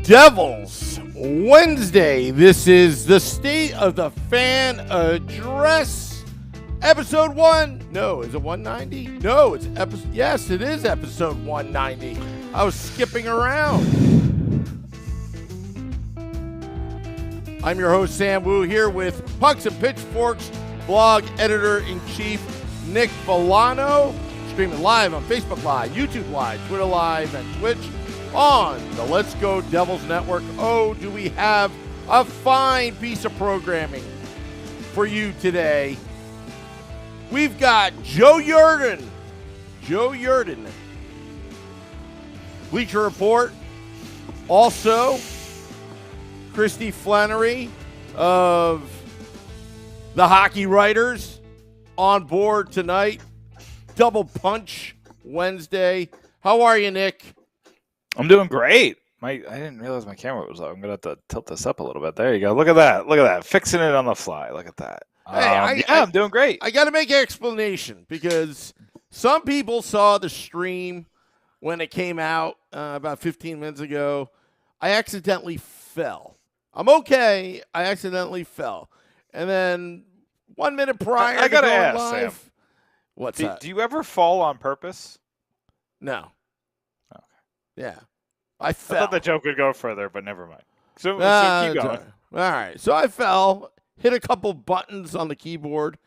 Devils Wednesday. This is the State of the Fan Address, episode 1. No, is it 190? No, it's episode. Yes, it is episode 190. I was skipping around. I'm your host, Sam Wu, here with Pucks and Pitchforks blog editor-in-chief Nick Villano, streaming live on Facebook Live, YouTube Live, Twitter Live, and Twitch on the Let's Go Devils Network. Oh, do we have a fine piece of programming for you today. We've got Joe Yerdon. Joe Yerdon. Bleacher Report. Also, Christy Flannery of the Hockey Writers on board tonight. Double Punch Wednesday. How are you, Nick? I'm doing great. I didn't realize my camera was up. I'm going to have to tilt this up a little bit. There you go. Look at that. Look at that. Fixing it on the fly. Look at that. I'm doing great. I got to make an explanation because some people saw the stream when it came out about 15 minutes ago. I accidentally fell. I'm okay. I accidentally fell. And then 1 minute prior I gotta ask, live, Sam. What's that? Do you ever fall on purpose? No. Okay. Yeah. I fell. I thought the joke would go further, but never mind. So keep going. All right. So I fell, hit a couple buttons on the keyboard.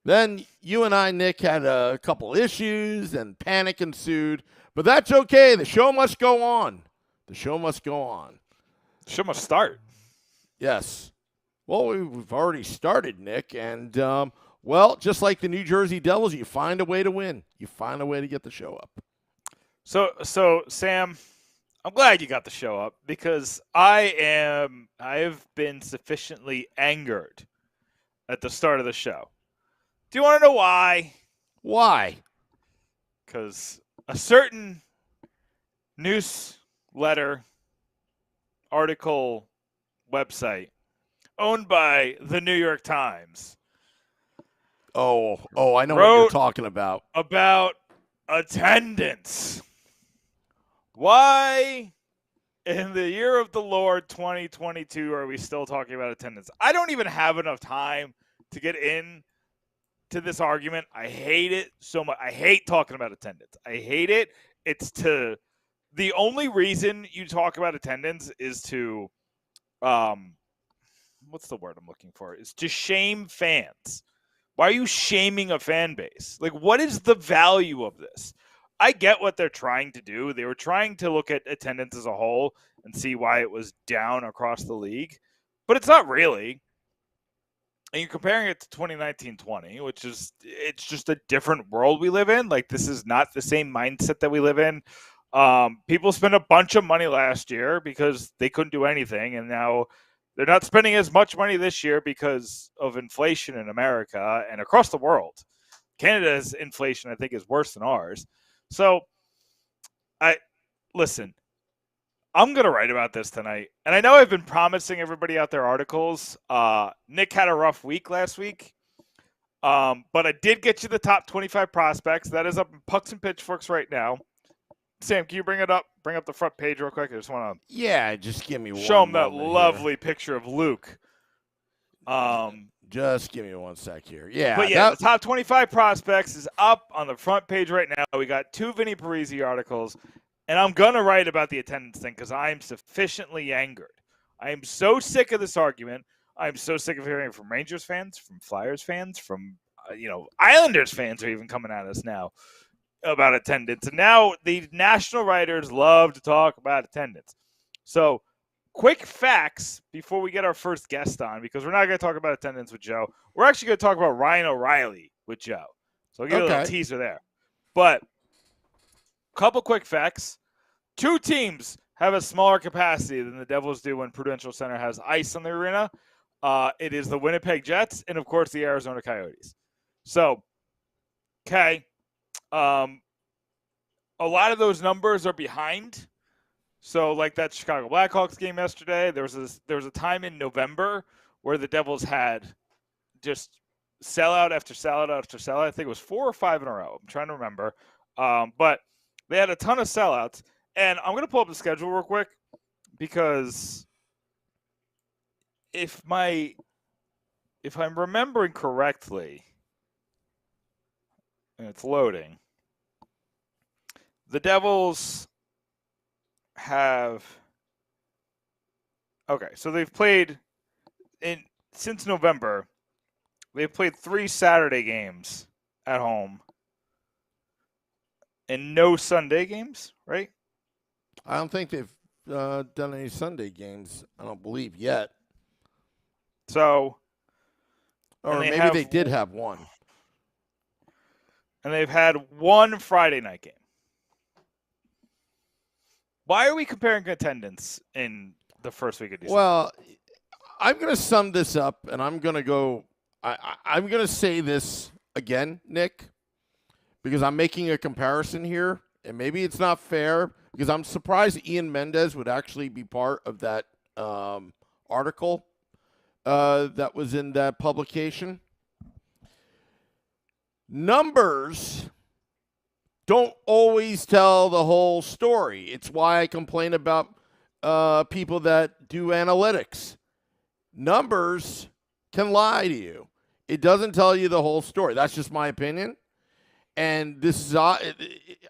Then you and I, Nick, had a couple issues and panic ensued. But that's okay. The show must go on. The show must go on. Show must start. Yes. Well, we've already started, Nick. And, well, just like the New Jersey Devils, you find a way to win. You find a way to get the show up. So Sam, I'm glad you got the show up because I've been sufficiently angered at the start of the show. Do you want to know why? Why? Because a certain newsletter, article, website owned by the New York Times. Oh, I know what you're talking about. About attendance. Why in the year of the Lord 2022 are we still talking about attendance? I don't even have enough time to get in to this argument. I hate it so much. I hate talking about attendance. I hate it. The only reason you talk about attendance is to what's the word I'm looking for? Is to shame fans. Why are you shaming a fan base? Like, what is the value of this? I get what they're trying to do. They were trying to look at attendance as a whole and see why it was down across the league, but it's not really. And you're comparing it to 2019-20, which is, it's just a different world we live in. Like, this is not the same mindset that we live in. People spent a bunch of money last year because they couldn't do anything, and now they're not spending as much money this year because of inflation in America and across the world. Canada's inflation, I think, is worse than ours. So, listen, I'm going to write about this tonight. And I know I've been promising everybody out there articles. Nick had a rough week last week. But I did get you the top 25 prospects. That is up in Pucks and Pitchforks right now. Sam, can you bring it up? Bring up the front page real quick. I just want to just give me one. Show him that lovely picture of Luke. Just give me 1 sec here. Yeah. But the top 25 prospects is up on the front page right now. We got 2 Vinny Parisi articles, and I'm going to write about the attendance thing because I'm sufficiently angered. I am so sick of this argument. I'm so sick of hearing from Rangers fans, from Flyers fans, from, Islanders fans are even coming at us now about attendance. And now the national writers love to talk about attendance. So, quick facts before we get our first guest on, because we're not going to talk about attendance with Joe. We're actually going to talk about Ryan O'Reilly with Joe. So I'll give you a little teaser there. But a couple quick facts. 2 teams have a smaller capacity than the Devils do when Prudential Center has ice on the arena. It is the Winnipeg Jets and, of course, the Arizona Coyotes. So, okay. A lot of those numbers are behind. So, like that Chicago Blackhawks game yesterday, there was a time in November where the Devils had just sellout after sellout after sellout. I think it was 4 or 5 in a row. I'm trying to remember. But they had a ton of sellouts. And I'm going to pull up the schedule real quick because if I'm remembering correctly, and it's loading, the Devils have so they've played since November. They've played 3 Saturday games at home and no Sunday games, right? I don't think they've done any Sunday games. I don't believe yet. So, or maybe they did have one. And they've had 1 Friday night game. Why are we comparing attendance in the first week of December? Well, I'm going to sum this up, and I'm going to go. I'm going to say this again, Nick, because I'm making a comparison here, and maybe it's not fair, because I'm surprised Ian Mendez would actually be part of that article that was in that publication. Numbers don't always tell the whole story. It's why I complain about people that do analytics. Numbers can lie to you. It doesn't tell you the whole story. That's just my opinion. And this is,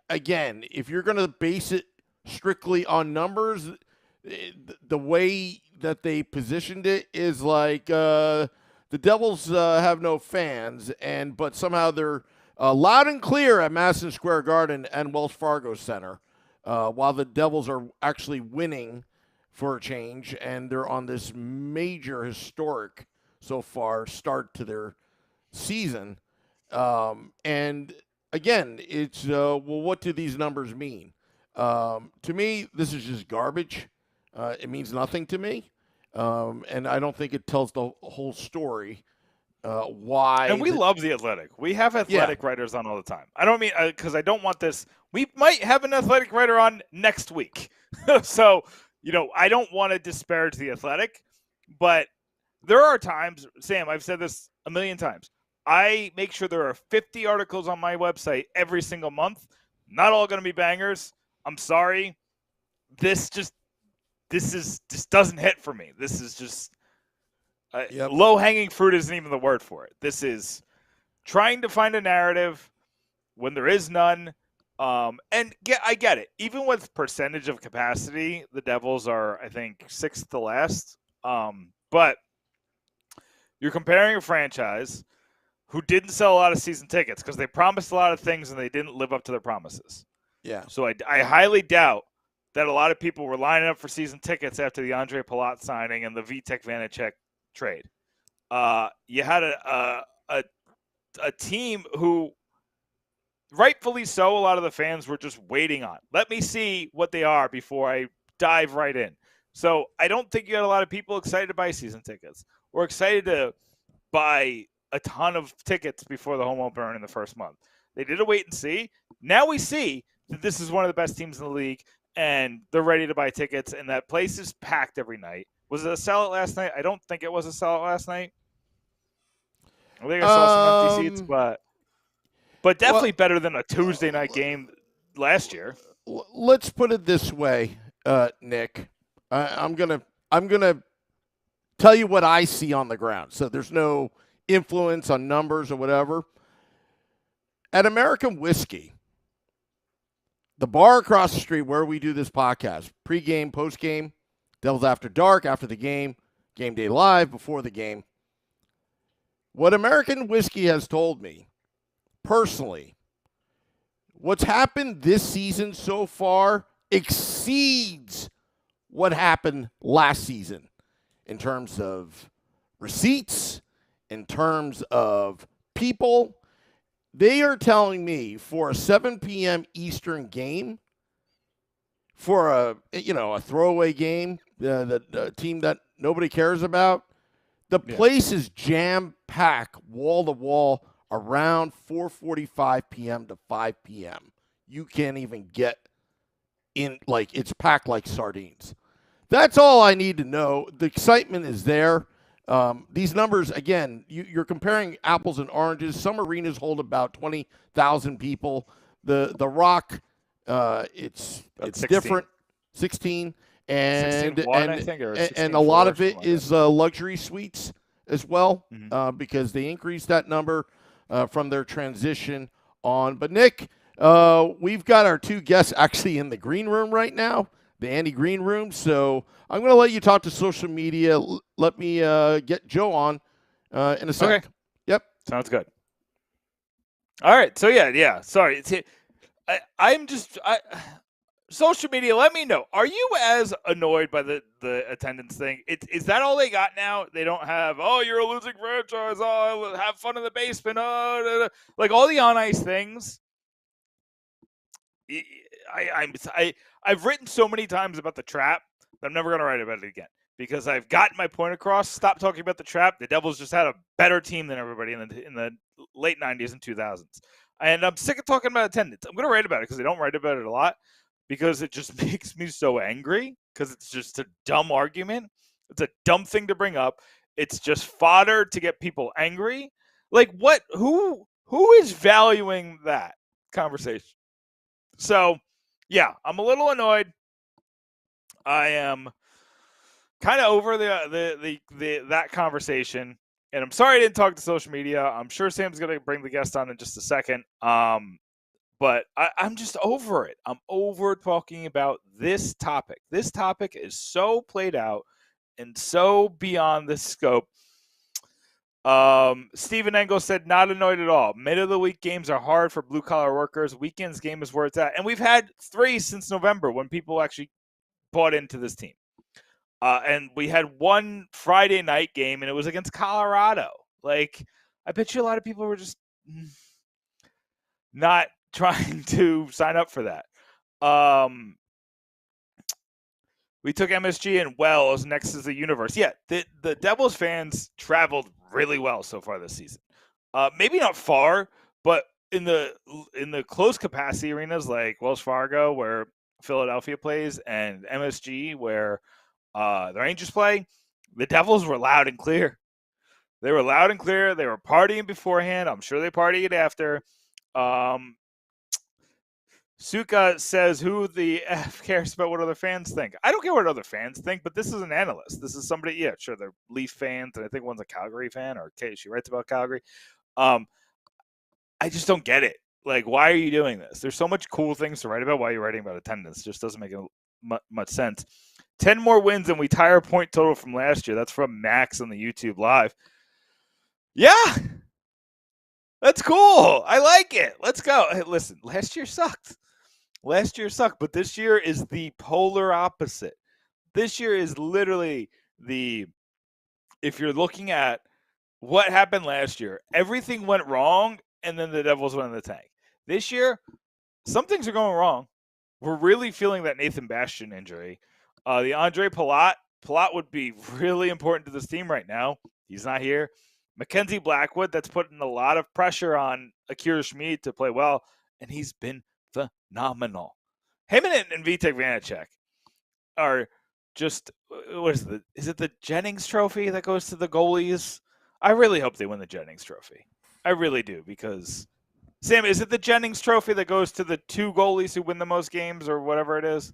again, if you're going to base it strictly on numbers, the way that they positioned it is like the Devils have no fans, but somehow they're loud and clear at Madison Square Garden and Wells Fargo Center, while the Devils are actually winning for a change, and they're on this major historic so far start to their season. And again, it's well, what do these numbers mean? To me, this is just garbage. It means nothing to me, and I don't think it tells the whole story. Why? And we love the Athletic. We have athletic writers on all the time. I don't mean because I don't want this. We might have an athletic writer on next week, so I don't want to disparage the Athletic, but there are times, Sam, I've said this a million times. I make sure there are 50 articles on my website every single month. Not all going to be bangers. I'm sorry. This doesn't hit for me. This is just low-hanging fruit isn't even the word for it. This is trying to find a narrative when there is none. I get it. Even with percentage of capacity, the Devils are, I think, 6th to last. But you're comparing a franchise who didn't sell a lot of season tickets because they promised a lot of things and they didn't live up to their promises. Yeah. So I highly doubt that a lot of people were lining up for season tickets after the Andre Palat signing and the Vitek Vanacek trade. You had a team who, rightfully so, a lot of the fans were just waiting on. Let me see what they are before I dive right in. So I don't think you had a lot of people excited to buy season tickets or excited to buy a ton of tickets before the home opener in the first month. They did a wait and see. Now we see that this is one of the best teams in the league, and they're ready to buy tickets, and that place is packed every night. Was it a sellout last night? I don't think it was a sellout last night. I think I saw some empty seats, but definitely better than a Tuesday night game last year. Let's put it this way, Nick. I'm gonna tell you what I see on the ground. So there's no influence on numbers or whatever. At American Whiskey, the bar across the street where we do this podcast, pregame, postgame, Devils After Dark, after the game, Game Day Live, before the game. What American Whiskey has told me, personally, what's happened this season so far exceeds what happened last season in terms of receipts, in terms of people. They are telling me for a 7 p.m. Eastern game, for a throwaway game, the team that nobody cares about, the place is jam-packed, wall-to-wall, around 4:45 p.m. to 5 p.m. You can't even get in, it's packed like sardines. That's all I need to know. The excitement is there. These numbers, again, you're comparing apples and oranges. Some arenas hold about 20,000 people. The Rock, it's 16. different, 16, and 16-1, I think, or and a lot of 16-4, it something like is luxury suites as well, Mhm. because they increased that number from their transition on. But Nick, we've got our two guests actually in the green room right now, the Andy Green room. So I'm going to let you talk to social media. Let me get Joe on in a sec. Okay. Yep. Sounds good. All right. So yeah. Sorry. I'm just social media. Let me know. Are you as annoyed by the attendance thing? Is that all they got now? They don't have. Oh, you're a losing franchise. Oh, have fun in the basement. Oh, da, da. Like all the on ice things. I've written so many times about the trap that I'm never going to write about it again because I've gotten my point across. Stop talking about the trap. The Devils just had a better team than everybody in the late 90s and 2000s. And I'm sick of talking about attendance. I'm going to write about it because I don't write about it a lot because it just makes me so angry because it's just a dumb argument. It's a dumb thing to bring up. It's just fodder to get people angry. Like what? Who is valuing that conversation? So, yeah, I'm a little annoyed. I am kind of over that conversation, and I'm sorry I didn't talk to social media. I'm sure Sam's going to bring the guest on in just a second. But I'm just over it. I'm over talking about this topic. This topic is so played out and so beyond the scope. Stephen Engel said, not annoyed at all. Mid of the week games are hard for blue collar workers. Weekends game is where it's at. And we've had 3 since November when people actually bought into this team. And we had one Friday night game and it was against Colorado. Like, I bet you a lot of people were just not trying to sign up for that. We took MSG and Wells next to the universe. Yeah, the Devils fans traveled really well so far this season. Maybe not far, but in the close capacity arenas like Wells Fargo, where Philadelphia plays, and MSG, where the Rangers play, the Devils were loud and clear. They were loud and clear. They were partying beforehand. I'm sure they partied after. Suka says, who the F cares about what other fans think? I don't care what other fans think, but this is an analyst. This is somebody, yeah, sure, they're Leaf fans, and I think one's a Calgary fan, or she writes about Calgary. I just don't get it. Like, why are you doing this? There's so much cool things to write about while you're writing about attendance. It just doesn't make much sense. 10 more wins and we tie our point total from last year. That's from Max on the YouTube Live. Yeah. That's cool. I like it. Let's go. Hey, listen, last year sucked. But this year is the polar opposite. This year is literally if you're looking at what happened last year, everything went wrong, and then the Devils went in the tank. This year, some things are going wrong. We're really feeling that Nathan Bastian injury. The Andre Palat would be really important to this team right now. He's not here. Mackenzie Blackwood, that's putting a lot of pressure on Akira Schmid to play well, and he's been phenomenal. Him and Vitek Vanacek are just, is it the Jennings Trophy that goes to the goalies? I really hope they win the Jennings Trophy. I really do, because Sam, is it the Jennings Trophy that goes to the 2 goalies who win the most games or whatever it is?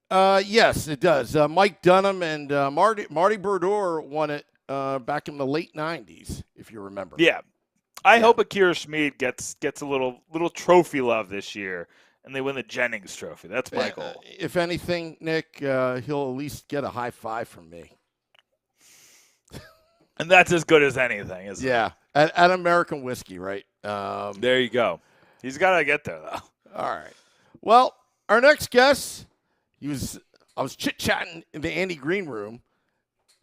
Yes, it does. Mike Dunham and Marty Brodeur won it back in the late 90s, if you remember. Yeah. I hope Akira Schmid gets a little trophy love this year, and they win the Jennings Trophy. That's my goal. If anything, Nick, he'll at least get a high five from me. And that's as good as anything, isn't it? Yeah, at American Whiskey, right? There you go. He's got to get there, though. All right. Well, our next guest, I was chit-chatting in the Andy Green room,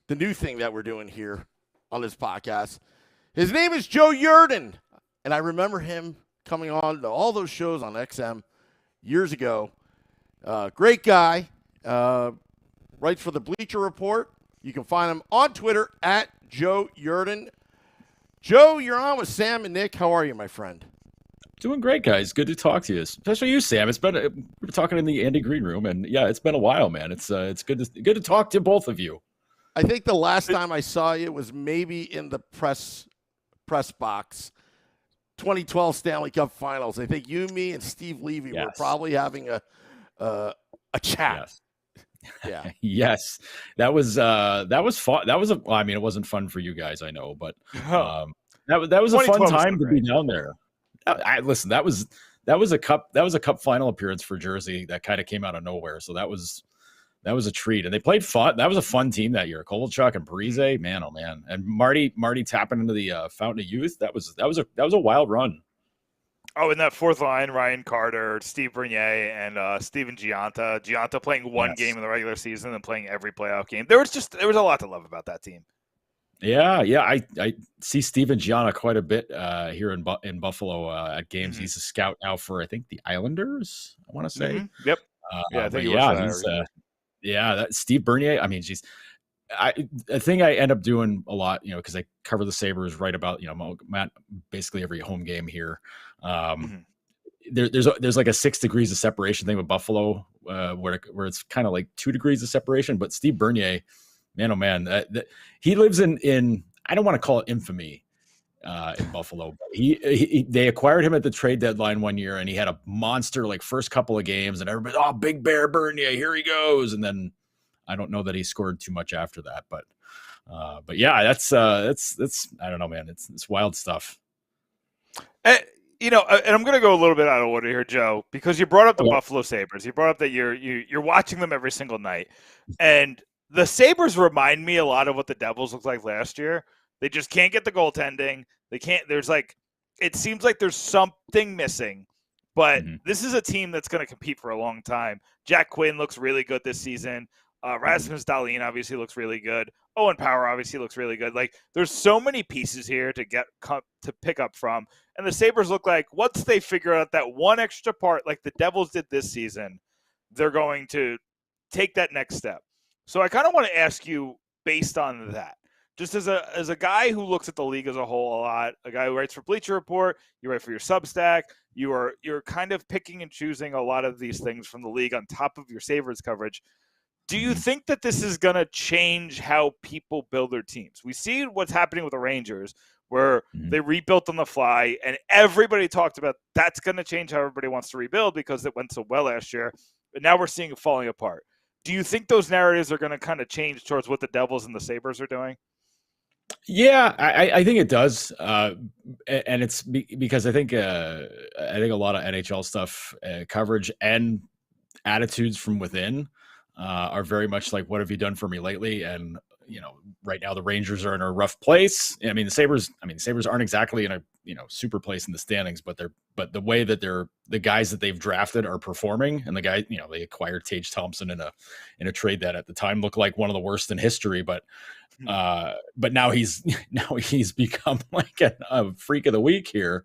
the new thing that we're doing here on this podcast. His name is Joe Yerdon, and I remember him coming on to all those shows on XM years ago. Great guy. Writes for the Bleacher Report. You can find him on Twitter at Joe Yerdon. Joe, you're on with Sam and Nick. How are you, my friend? Doing great, guys. Good to talk to you, especially you, Sam. It's been we were talking in the Andy Green room, and yeah, it's been a while, man. It's good to talk to both of you. I think the last time I saw you was maybe in the press box, 2012 Stanley Cup Finals. I think you, me, and Steve Levy were probably having a chat. Yes. Yeah. Yes, that was fun. Well, I mean, it wasn't fun for you guys, I know, but that was a fun 2012 was so time to be great. down there. Listen, that was a cup final appearance for Jersey that kind of came out of nowhere. So that was a treat, and they played fun. That was a fun team that year. Kovalchuk and Parise, man, oh man, and Marty tapping into the Fountain of Youth. That was a wild run. Oh, in that fourth line, Ryan Carter, Steve Bernier, and Steven Gianta. Gianta playing one game in the regular season and playing every playoff game. There was a lot to love about that team. Yeah. I see Steven Gianna quite a bit here in Buffalo at games. He's a scout now for, I think, the Islanders, I want to say. Yep. I think that Steve Bernier. I mean, I think I end up doing a lot, because I cover the Sabres right about, basically every home game here. There's like a 6 degrees of separation thing with Buffalo, where it's kind of like 2 degrees of separation. But Steve Bernier, man, oh man, he lives in I don't want to call it infamy in Buffalo. They acquired him at the trade deadline one year, and he had a monster like first couple of games, and everybody, oh, Big Bear Bernier, here he goes, and then I don't know that he scored too much after that, but yeah, that's I don't know, man, it's wild stuff. And I'm going to go a little bit out of order here, Joe, because you brought up the Buffalo Sabres. You brought up that you're watching them every single night, and the Sabres remind me a lot of what the Devils looked like last year. They just can't get the goaltending. They can't. It seems like there's something missing, but this is a team that's going to compete for a long time. Jack Quinn looks really good this season. Rasmus Dahlin obviously looks really good. Owen Power obviously looks really good. Like, there's so many pieces here to pick up from. And the Sabres look like once they figure out that one extra part, like the Devils did this season, they're going to take that next step. So I kind of want to ask you, based on that, just as a guy who looks at the league as a whole a lot, a guy who writes for Bleacher Report, you write for your Substack, you're kind of picking and choosing a lot of these things from the league on top of your Sabres coverage. Do you think that this is going to change how people build their teams? We see what's happening with the Rangers, where they rebuilt on the fly, and everybody talked about that's going to change how everybody wants to rebuild because it went so well last year. But now we're seeing it falling apart. Do you think those narratives are going to kind of change towards what the Devils and the Sabres are doing? Yeah, I think it does, and it's because I think a lot of NHL stuff, coverage and attitudes from within are very much like, what have you done for me lately? And right now the Rangers are in a rough place. I mean, the Sabres aren't exactly in a super place in the standings, but the way that the guys that they've drafted are performing, and the guy, they acquired Tage Thompson in a trade that at the time looked like one of the worst in history, but now he's become like a freak of the week here.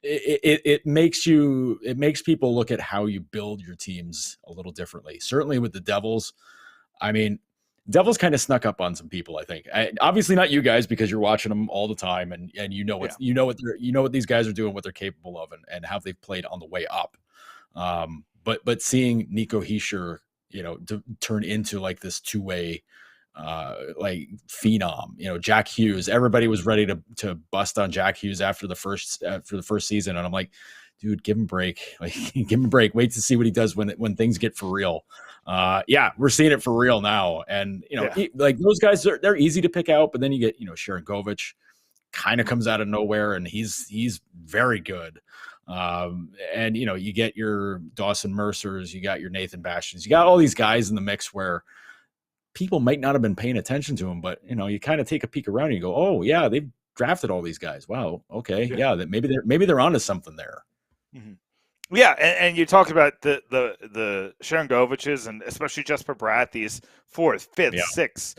It makes people look at how you build your teams a little differently. Certainly with the Devils, I mean, Devils kind of snuck up on some people, I think. Obviously not you guys, because you're watching them all the time, and you know what these guys are doing, what they're capable of, and how they've played on the way up. But seeing Nico Hischier, to turn into like this two-way like phenom, Jack Hughes, everybody was ready to bust on Jack Hughes after the first season, and I'm like, dude, give him a break. Like, give him a break. Wait to see what he does when things get for real. Yeah, we're seeing it for real now. And, like those guys, they're easy to pick out, but then you get, Sharon Govich kind of comes out of nowhere, and he's very good. And, you get your Dawson Mercers, you got your Nathan Bastions, you got all these guys in the mix where people might not have been paying attention to them, but, you kind of take a peek around and you go, oh yeah, they've drafted all these guys. Wow. Okay. Yeah. That maybe they're onto something there. Mm-hmm. Yeah, and you talked about the Sharon Goviches, and especially Jesper Bratt, these 4th, 5th, 6th,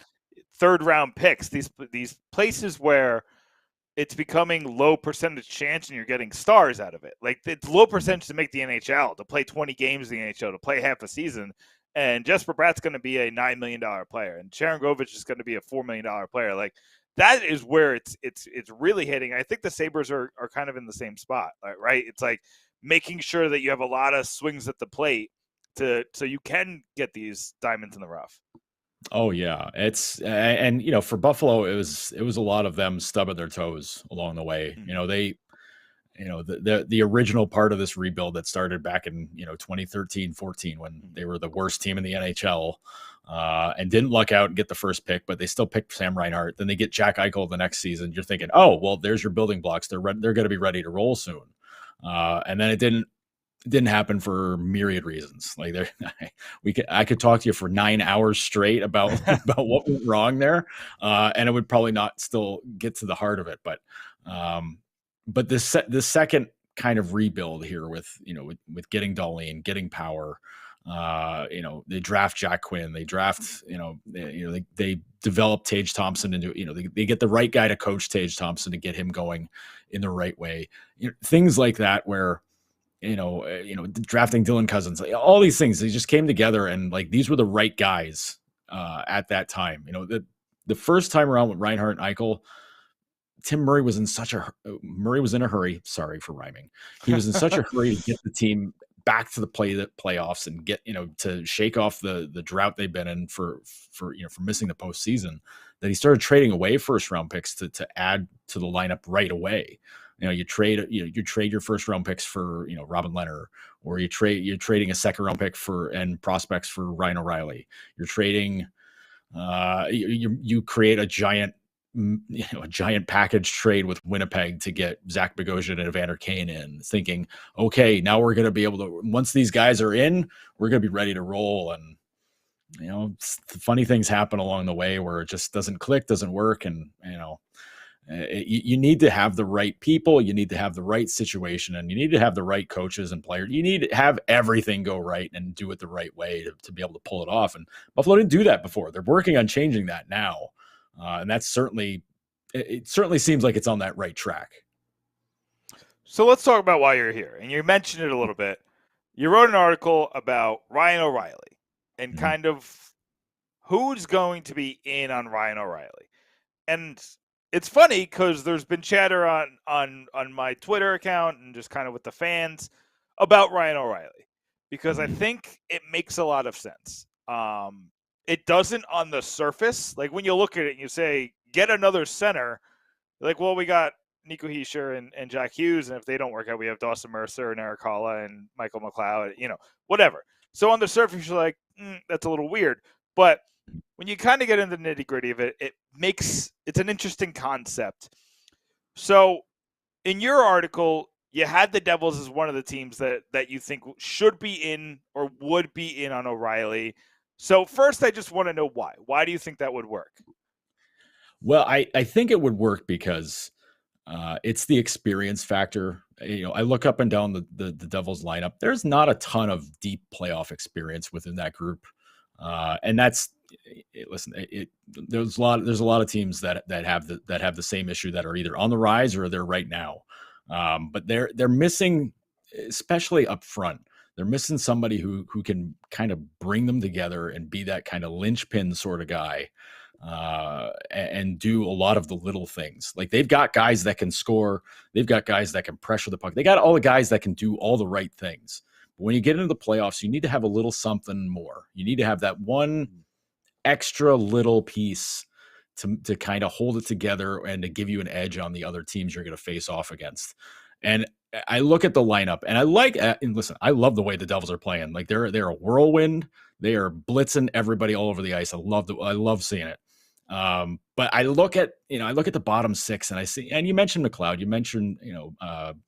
3rd round picks, these places where it's becoming low percentage chance and you're getting stars out of it. Like, it's low percentage to make the NHL, to play 20 games in the NHL, to play half a season. And Jesper Bratt's going to be a $9 million player, and Sharon Govich is going to be a $4 million player. Like, that is where it's really hitting. I think the Sabres are kind of in the same spot, right? It's like making sure that you have a lot of swings at the plate so you can get these diamonds in the rough. Oh yeah, it's for Buffalo, it was a lot of them stubbing their toes along the way. the original part of this rebuild that started back in 2013-14 when they were the worst team in the NHL and didn't luck out and get the first pick, but they still picked Sam Reinhart. Then they get Jack Eichel the next season. You're thinking, oh well, there's your building blocks. They're going to be ready to roll soon, and then it didn't happen for myriad reasons. Like I could talk to you for 9 hours straight about what went wrong there, and it would probably not still get to the heart of it, but this second kind of rebuild here with getting Darlene, getting Power, they draft Jack Quinn, they draft, they develop Tage Thompson into, they get the right guy to coach Tage Thompson to get him going in the right way. Things like that where, drafting Dylan Cousins, all these things, they just came together and like, these were the right guys at that time. The first time around with Reinhart and Eichel, Tim Murray was in a hurry. Sorry for rhyming. He was in such a hurry to get the team back to the playoffs and get, to shake off the drought they've been in for missing the postseason, that he started trading away first round picks to add to the lineup right away. You trade your first round picks for, Robin Leonard, or you're trading a second round pick and prospects for Ryan O'Reilly. You're trading, you create a giant package trade with Winnipeg to get Zach Bogosian and Evander Kane in, thinking, okay, now we're going to be able to, once these guys are in, we're going to be ready to roll. And, funny things happen along the way where it just doesn't click, doesn't work. And, you need to have the right people, you need to have the right situation, and you need to have the right coaches and players. You need to have everything go right and do it the right way to be able to pull it off. And Buffalo didn't do that before. They're working on changing that now. And that's certainly seems like it's on that right track. So let's talk about why you're here. And you mentioned it a little bit. You wrote an article about Ryan O'Reilly and kind of who's going to be in on Ryan O'Reilly. And it's funny because there's been chatter on my Twitter account and just kind of with the fans about Ryan O'Reilly, because I think it makes a lot of sense. It doesn't on the surface. Like when you look at it and you say, get another center, like, well, we got Nico Hischier and Jack Hughes, and if they don't work out, we have Dawson Mercer and Eric Halla and Michael McLeod, whatever. So on the surface, you're like, that's a little weird. But when you kind of get into the nitty gritty of it, it's an interesting concept. So in your article, you had the Devils as one of the teams that you think should be in or would be in on O'Reilly. So first, I just want to know why. Why do you think that would work? Well, I think it would work because it's the experience factor. I look up and down the Devils lineup. There's not a ton of deep playoff experience within that group, and that's listen. There's a lot of teams that have the same issue, that are either on the rise or they're right now, but they're missing, especially up front. They're missing somebody who can kind of bring them together and be that kind of linchpin sort of guy, and do a lot of the little things. Like they've got guys that can score. They've got guys that can pressure the puck. They got all the guys that can do all the right things. But when you get into the playoffs, you need to have a little something more. You need to have that one extra little piece to kind of hold it together and to give you an edge on the other teams you're going to face off against. And I look at the lineup and I love the way the Devils are playing. Like they're a whirlwind. They are blitzing everybody all over the ice. I love seeing it. But I look at the bottom six and I see, and you mentioned McLeod, you mentioned,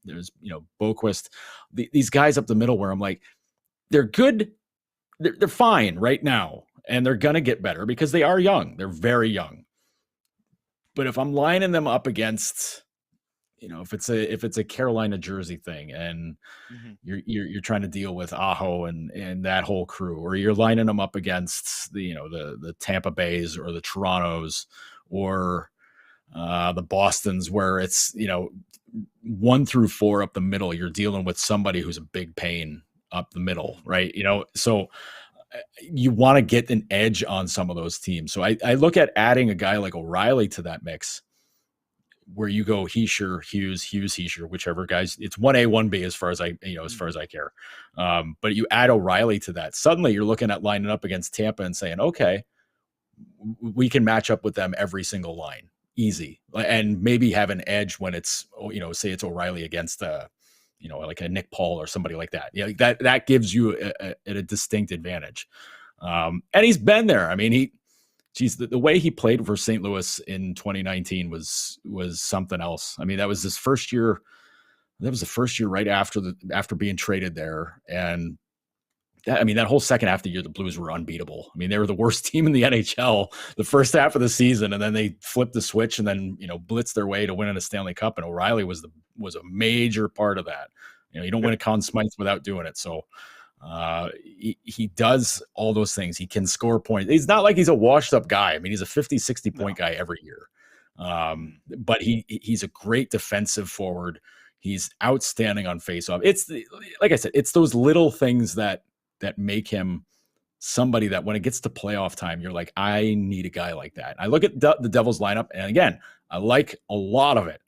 there's, Boquist, these guys up the middle where I'm like, they're good. They're fine right now. And they're going to get better because they are young. They're very young. But if I'm lining them up against, if it's a Carolina Jersey thing and you're trying to deal with Aho and that whole crew, or you're lining them up against the Tampa Bays or the Torontos or the Bostons, where it's 1 through 4 up the middle, you're dealing with somebody who's a big pain up the middle, right? So you want to get an edge on some of those teams. So I look at adding a guy like O'Reilly to that mix, where you go Hischier, Hughes, Hischier, whichever guys. It's 1A, 1B as far as I care. But you add O'Reilly to that, suddenly you're looking at lining up against Tampa and saying, okay, we can match up with them every single line. easy, and maybe have an edge when it's, say it's O'Reilly against like a Nick Paul or somebody like that. Yeah, that gives you a distinct advantage. And he's been there. I mean, the way he played for St. Louis in 2019 was something else. I mean, that was his first year. That was the first year right after being traded there. And that whole second half of the year, the Blues were unbeatable. I mean, they were the worst team in the NHL the first half of the season, and then they flipped the switch and then, blitzed their way to winning a Stanley Cup. And O'Reilly was a major part of that. You don't win a Conn Smythe without doing it. So he does all those things. He can score points. He's not like he's a washed up guy. I mean, he's a 50, 60 point guy every year. But he's a great defensive forward. He's outstanding on faceoff. Like I said, it's those little things that make him somebody that when it gets to playoff time, you're like, I need a guy like that. I look at the Devils lineup, and again, I like a lot of it,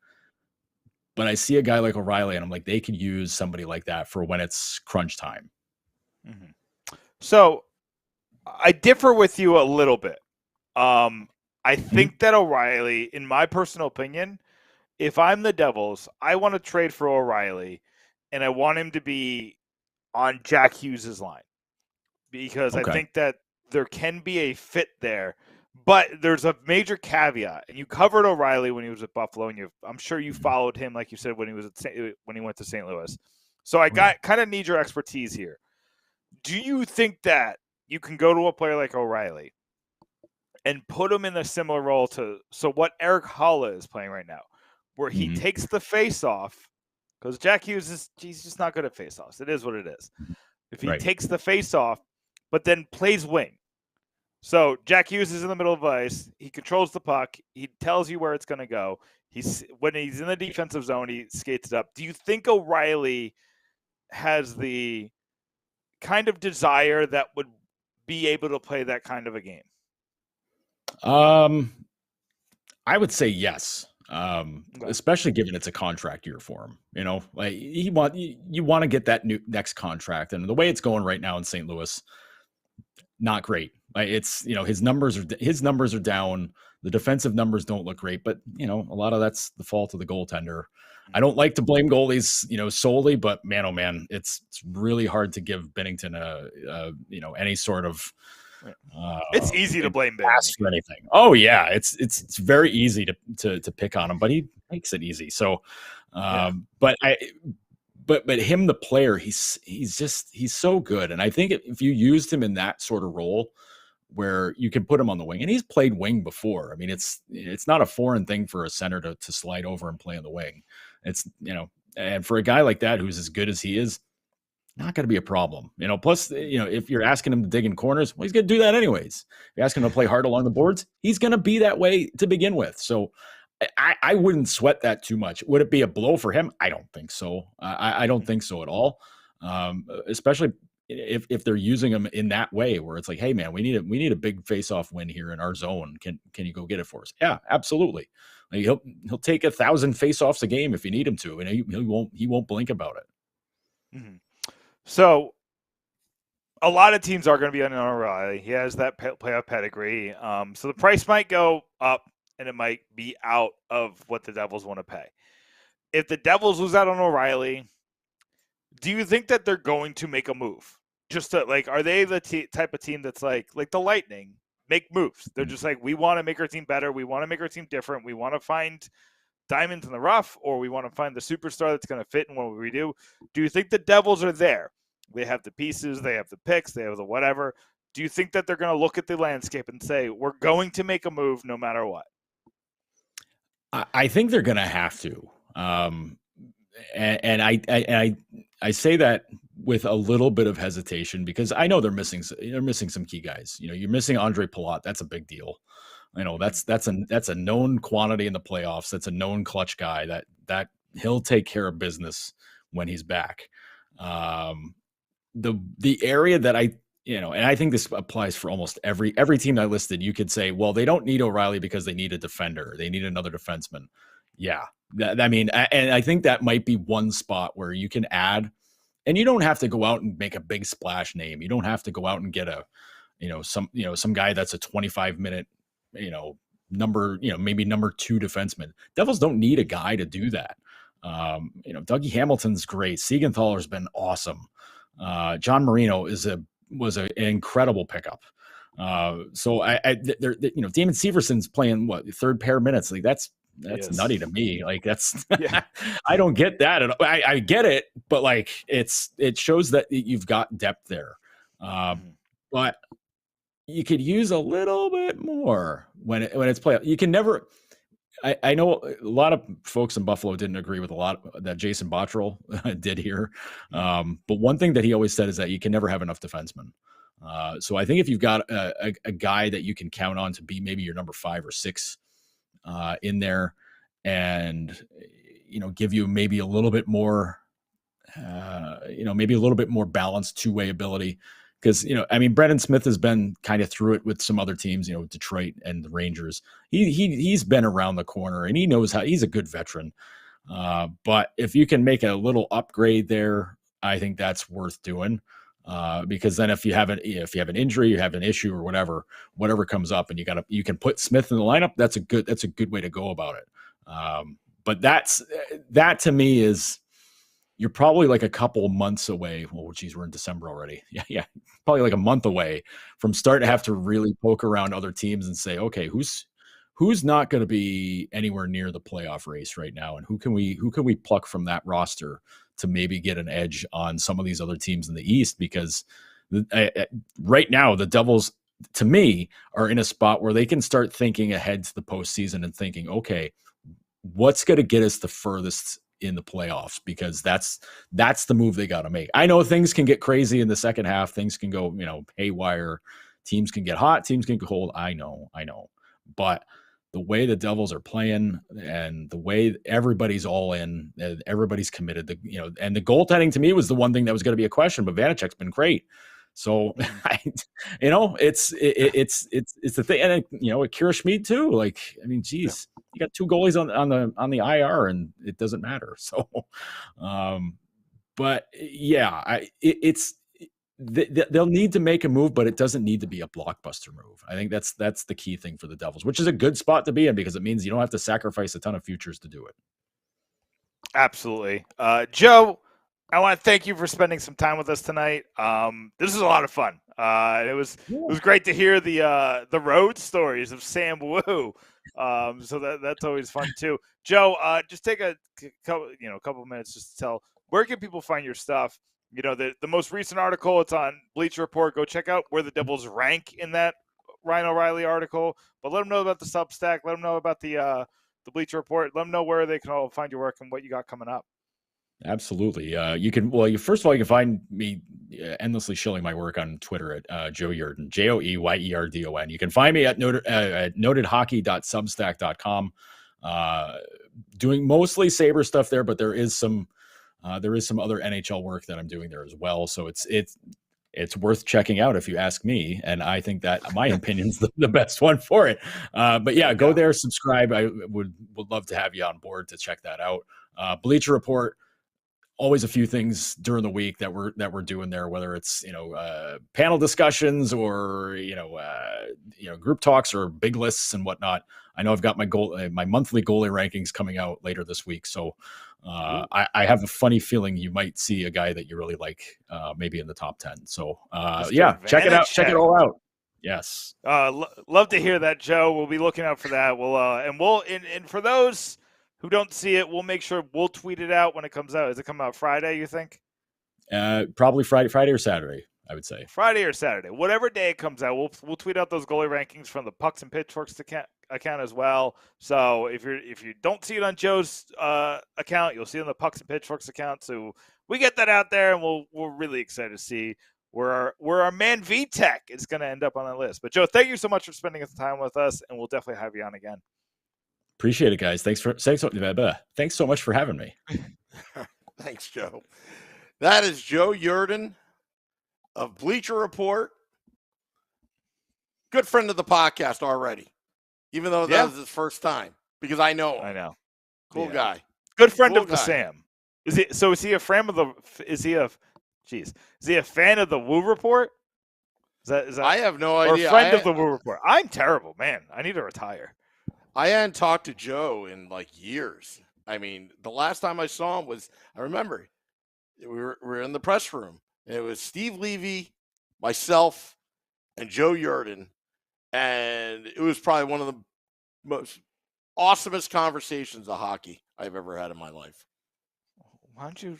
but I see a guy like O'Reilly, and I'm like, they could use somebody like that for when it's crunch time. Mm-hmm. So I differ with you a little bit. I think that O'Reilly, in my personal opinion, if I'm the Devils, I want to trade for O'Reilly, and I want him to be on Jack Hughes's line, because I think that there can be a fit there, but there's a major caveat. And you covered O'Reilly when he was at Buffalo, and I'm sure you followed him, like you said, when he went to St. Louis. So I kind of need your expertise here. Do you think that you can go to a player like O'Reilly and put him in a similar role to what Eric Haula is playing right now, where he takes the face off? Because Jack Hughes he's just not good at faceoffs. It is what it is. If he takes the face off, but then plays wing. So Jack Hughes is in the middle of ice. He controls the puck. He tells you where it's going to go. When he's in the defensive zone, he skates it up. Do you think O'Reilly has the kind of desire that would be able to play that kind of a game? I would say yes. Especially given it's a contract year for him, like you want to get that next contract, and the way it's going right now in St. Louis, not great. Like it's, his numbers are down. The defensive numbers don't look great, but a lot of that's the fault of the goaltender. I don't like to blame goalies, solely, but man, oh man, it's really hard to give Binnington any sort of. It's easy to blame Binnington for anything. Oh yeah, it's very easy to pick on him, but he makes it easy. So, but him, the player, he's so good, and I think if you used him in that sort of role, where you can put him on the wing, and he's played wing before. I mean, it's not a foreign thing for a center to slide over and play on the wing. It's and for a guy like that who's as good as he is, not going to be a problem. Plus, if you're asking him to dig in corners, well, he's going to do that anyways. If you're asking him to play hard along the boards, he's going to be that way to begin with. So I wouldn't sweat that too much. Would it be a blow for him? I don't think so. I don't think so at all. Especially if they're using him in that way, where it's like, hey man, we need a big face-off win here in our zone. Can you go get it for us? Yeah, absolutely. Like he'll take 1,000 face-offs a game if you need him to, and he won't blink about it. Mm-hmm. So a lot of teams are going to be on O'Reilly. He has that playoff pedigree. So the price might go up, and it might be out of what the Devils want to pay. If the Devils lose out on O'Reilly, do you think that they're going to make a move? Just to, are they the type of team that's like the Lightning, make moves? They're just like, we want to make our team better. We want to make our team different. We want to find diamonds in the rough, or we want to find the superstar that's going to fit in what we do. Do you think the Devils are there? They have the pieces, they have the picks, they have the whatever. Do you think that they're going to look at the landscape and say, we're going to make a move no matter what? I think they're going to have to. And I say that with a little bit of hesitation, because I know they're missing some key guys. You're missing Andre Palat. That's a big deal. That's a known quantity in the playoffs. That's a known clutch guy that he'll take care of business when he's back. The area that and I think this applies for almost every team I listed. You could say, well, they don't need O'Reilly because they need a defender. They need another defenseman. Yeah. And I think that might be one spot where you can add, and you don't have to go out and make a big splash name. You don't have to go out and get some guy that's a 25-minute, maybe number 2 defenseman. Devils don't need a guy to do that. Dougie Hamilton's great. Siegenthaler's been awesome. John Marino was an incredible pickup. So Damon Severson's playing third pair minutes. Like that's Yes. nutty to me. Like that's, Yeah. I don't get that. I get it, but like it shows that you've got depth there. But you could use a little bit more when it's playoff. You can never. I know a lot of folks in Buffalo didn't agree with a lot that Jason Botterill did here. But one thing that he always said is that you can never have enough defensemen. So I think if you've got a guy that you can count on to be maybe your number 5 or 6 in there, and give you maybe a little bit more, maybe a little bit more balanced two-way ability. Because, Brendan Smith has been kind of through it with some other teams, Detroit and the Rangers. He's been around the corner and he knows he's a good veteran. But if you can make a little upgrade there, I think that's worth doing. Because then if you have an injury, you have an issue or whatever comes up and you can put Smith in the lineup, that's a good way to go about it. But that to me is, you're probably like a couple months away. Well, geez, we're in December already. Yeah. Probably like a month away from starting to have to really poke around other teams and say, okay, who's not going to be anywhere near the playoff race right now? And who can we pluck from that roster to maybe get an edge on some of these other teams in the East? Because right now the Devils, to me, are in a spot where they can start thinking ahead to the postseason and thinking, okay, what's going to get us the furthest in the playoffs, because that's the move they got to make. I know things can get crazy in the second half. Things can go, haywire. Teams can get hot. Teams can get cold. I know. But the way the Devils are playing and the way everybody's all in, everybody's committed, and the goaltending to me was the one thing that was going to be a question, but Vanacek's been great. So, it's the thing. And, Akira Schmid too. Like, geez, you got 2 goalies on the IR and it doesn't matter. So, but yeah, they'll need to make a move, but it doesn't need to be a blockbuster move. I think that's the key thing for the Devils, which is a good spot to be in because it means you don't have to sacrifice a ton of futures to do it. Absolutely. Joe, I want to thank you for spending some time with us tonight. This was a lot of fun. It was great to hear the road stories of Sam Wu. So that's always fun too. Joe, just take a couple minutes just to tell, where can people find your stuff? The most recent article, it's on Bleacher Report. Go check out where the Devils rank in that Ryan O'Reilly article. But let them know about the Substack. Let them know about the Bleacher Report. Let them know where they can all find your work and what you got coming up. Absolutely. First of all, you can find me endlessly shilling my work on Twitter at Joe Yerdon, JoeYerdon. You can find me at notedhockey.substack.com, doing mostly Sabre stuff there, but there is some other NHL work that I'm doing there as well. So it's worth checking out if you ask me. And I think that my opinion's the best one for it. But yeah, go there, subscribe. I would love to have you on board to check that out. Bleacher Report, always a few things during the week that we're doing there, whether it's panel discussions or group talks or big lists and whatnot. I know I've got my monthly goalie rankings coming out later this week, so I have a funny feeling you might see a guy that you really like, maybe in the top 10. So check it out, check it all out. Yes, love to hear that, Joe. We'll be looking out for that. And for those who don't see it, we'll make sure we'll tweet it out when it comes out. Does it come out Friday, you think? Probably Friday or Saturday, I would say. Friday or Saturday. Whatever day it comes out, we'll tweet out those goalie rankings from the Pucks and Pitchforks account as well. So if you don't see it on Joe's account, you'll see it on the Pucks and Pitchforks account. So we get that out there, and we're really excited to see where our man VTech is going to end up on the list. But Joe, thank you so much for spending the time with us, and we'll definitely have you on again. Appreciate it, guys. Thanks so much for having me. Thanks, Joe. That is Joe Yerdon of Bleacher Report. Good friend of the podcast already, even though that was his first time, because I know him. I know. Cool guy. Good friend of the Sam. Is he a fan of the? Is he a fan of the Woo Report? Is that? I have no idea. Or a friend of the Woo Report. I'm terrible, man. I need to retire. I hadn't talked to Joe in like years. I mean, the last time I saw him was, I remember, we were in the press room. And it was Steve Levy, myself, and Joe Yerdon. And it was probably one of the most awesomest conversations of hockey I've ever had in my life. Why don't you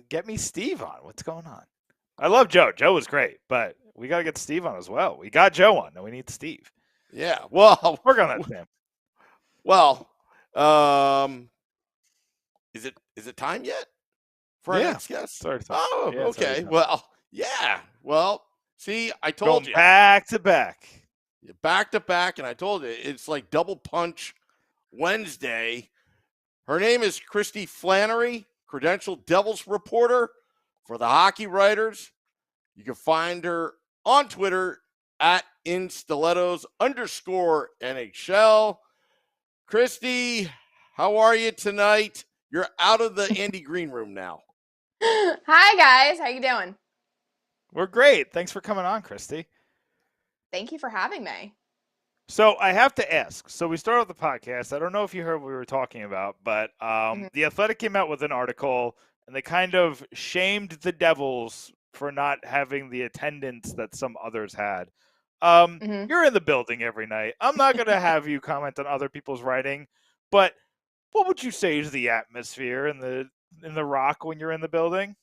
get me Steve on? What's going on? I love Joe. Joe was great, but we got to get Steve on as well. We got Joe on. Now we need Steve. Yeah. Well, work on that, Sam. Well, is it time yet for our next guest? Sorry. Oh, yeah, okay. Well, yeah. Well, see, I told you. Back to back. Back to back, and I told you, it's like double punch Wednesday. Her name is Christy Flannery, credentialed Devils reporter for the Hockey Writers. You can find her on Twitter at @instilettos_NHL. Christy, how are you tonight? You're out of the Andy Green room now. Hi, guys. How you doing? We're great. Thanks for coming on, Christy. Thank you for having me. So I have to ask. So we started the podcast. I don't know if you heard what we were talking about, but The Athletic came out with an article, and they kind of shamed the Devils for not having the attendance that some others had. You're in the building every night. I'm not going to have you comment on other people's writing, but what would you say is the atmosphere in the Rock when you're in the building?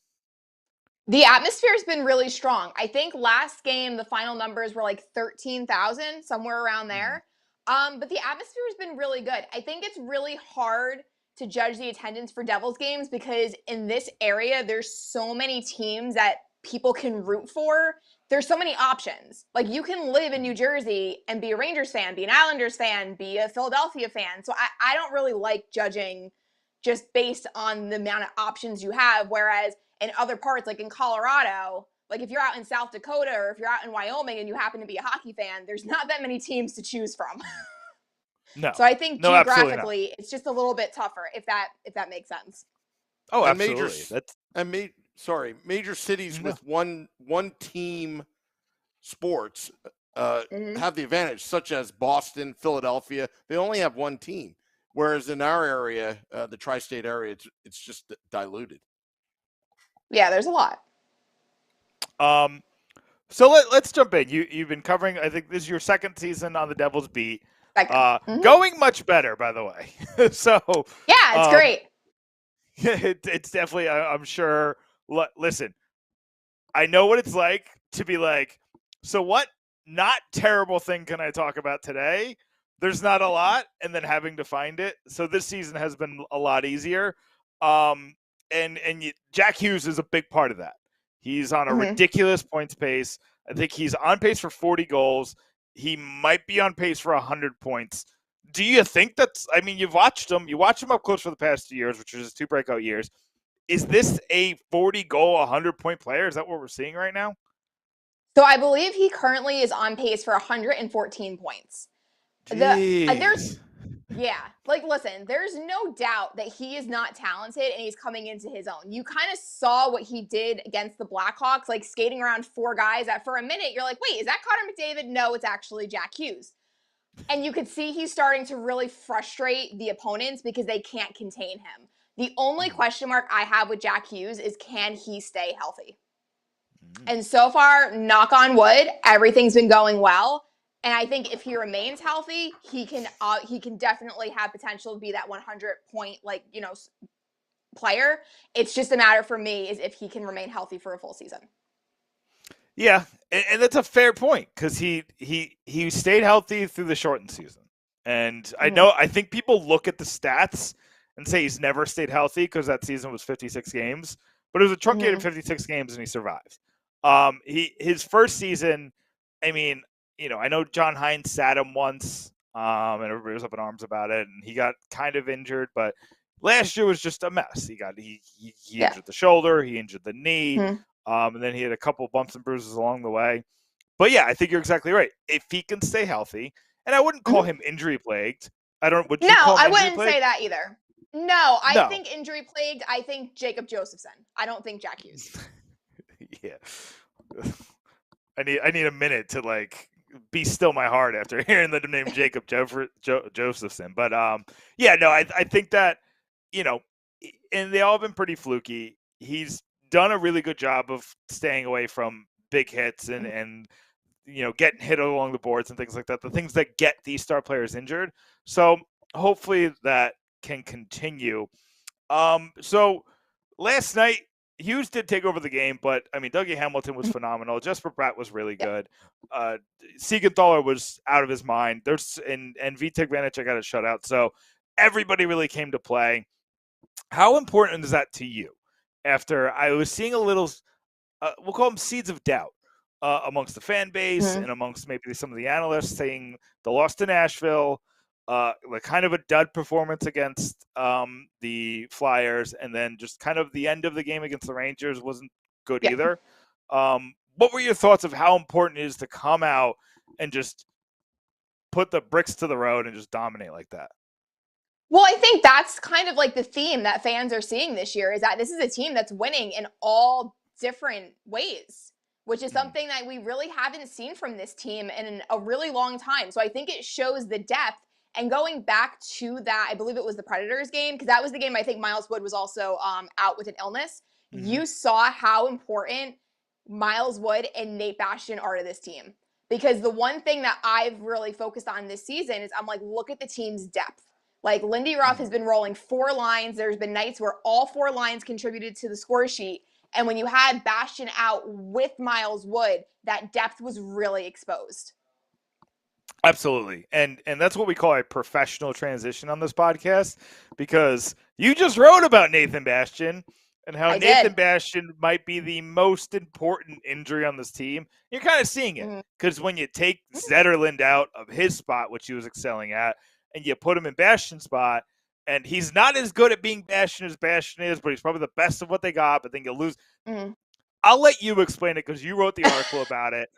The atmosphere has been really strong. I think last game, the final numbers were like 13,000, somewhere around there. But the atmosphere has been really good. I think it's really hard to judge the attendance for Devils games because in this area, there's so many teams that people can root for. There's so many options. Like you can live in New Jersey and be a Rangers fan, be an Islanders fan, be a Philadelphia fan. So I don't really like judging just based on the amount of options you have. Whereas in other parts, like in Colorado, like if you're out in South Dakota or if you're out in Wyoming and you happen to be a hockey fan, there's not that many teams to choose from. No. So I think geographically, it's just a little bit tougher if that makes sense. Oh, absolutely. Major cities with one team sports have the advantage, such as Boston, Philadelphia. They only have one team, whereas in our area, the tri-state area, it's just diluted. Yeah, there's a lot. So let's jump in. You've been covering, I think this is your second season on the Devils beat. Going much better, by the way. So yeah, it's great. It's definitely, I'm sure. Listen, I know what it's like to be like, so what not terrible thing can I talk about today? There's not a lot, and then having to find it. So this season has been a lot easier. Jack Hughes is a big part of that. He's on a ridiculous points pace. I think he's on pace for 40 goals. He might be on pace for 100 points. Do you think that's, I mean, you've watched him. You watched him up close for the past 2 years, which is his 2 breakout years. Is this a 40-goal, 100-point player? Is that what we're seeing right now? So I believe he currently is on pace for 114 points. Listen, there's no doubt that he is not talented and he's coming into his own. You kind of saw what he did against the Blackhawks, like skating around 4 guys that for a minute, you're like, wait, is that Connor McDavid? No, it's actually Jack Hughes. And you could see he's starting to really frustrate the opponents because they can't contain him. The only question mark I have with Jack Hughes is can he stay healthy? And so far, knock on wood, everything's been going well. And I think if he remains healthy, he can definitely have potential to be that 100-point player. It's just a matter for me is if he can remain healthy for a full season. Yeah, and that's a fair point because he stayed healthy through the shortened season. And I think people look at the stats and say he's never stayed healthy because that season was 56 games. But it was a truncated 56 games and he survived. His first season, I mean, I know John Hines sat him once, and everybody was up in arms about it, and he got kind of injured. But last year was just a mess. He injured the shoulder, he injured the knee, and then he had a couple bumps and bruises along the way. But yeah, I think you're exactly right. If he can stay healthy, and I wouldn't call him injury plagued. I wouldn't say that either. No, I think injury plagued. I think Jacob Josephson. I don't think Jack Hughes. Yeah, I need a minute to be still my heart after hearing the name Jacob Josephson. But yeah, no, I think that, you know, and they all have been pretty fluky. He's done a really good job of staying away from big hits and you know, getting hit along the boards and things like that, the things that get these star players injured. So hopefully that can continue. So last night, Hughes did take over the game, but I mean, Dougie Hamilton was phenomenal. Jesper Bratt was really good. Siegenthaler was out of his mind. And Vitek Vanacek got a shutout. So everybody really came to play. How important is that to you? After I was seeing a little, we'll call them seeds of doubt amongst the fan base and amongst maybe some of the analysts, saying the loss to Nashville, like kind of a dud performance against the Flyers, and then just kind of the end of the game against the Rangers wasn't good either. What were your thoughts of how important it is to come out and just put the bricks to the road and just dominate like that? Well, I think that's kind of like the theme that fans are seeing this year, is that this is a team that's winning in all different ways, which is something that we really haven't seen from this team in a really long time. So I think it shows the depth. And going back to that, I believe it was the Predators game, because that was the game I think Miles Wood was also out with an illness. You saw how important Miles Wood and Nate Bastian are to this team. Because the one thing that I've really focused on this season is I'm like, look at the team's depth. Like, Lindy Ruff has been rolling 4 lines. There's been nights where all 4 lines contributed to the score sheet. And when you had Bastian out with Miles Wood, that depth was really exposed. Absolutely. And that's what we call a professional transition on this podcast, because you just wrote about Nathan Bastian and how Nathan Bastian might be the most important injury on this team. You're kind of seeing it, because when you take Zetterlund out of his spot, which he was excelling at, and you put him in Bastian's spot, and he's not as good at being Bastian as Bastian is, but he's probably the best of what they got, but then you lose. I'll let you explain it, because you wrote the article about it.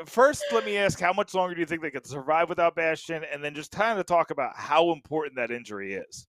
First, let me ask, how much longer do you think they could survive without Bastian? And then just kind of talk about how important that injury is.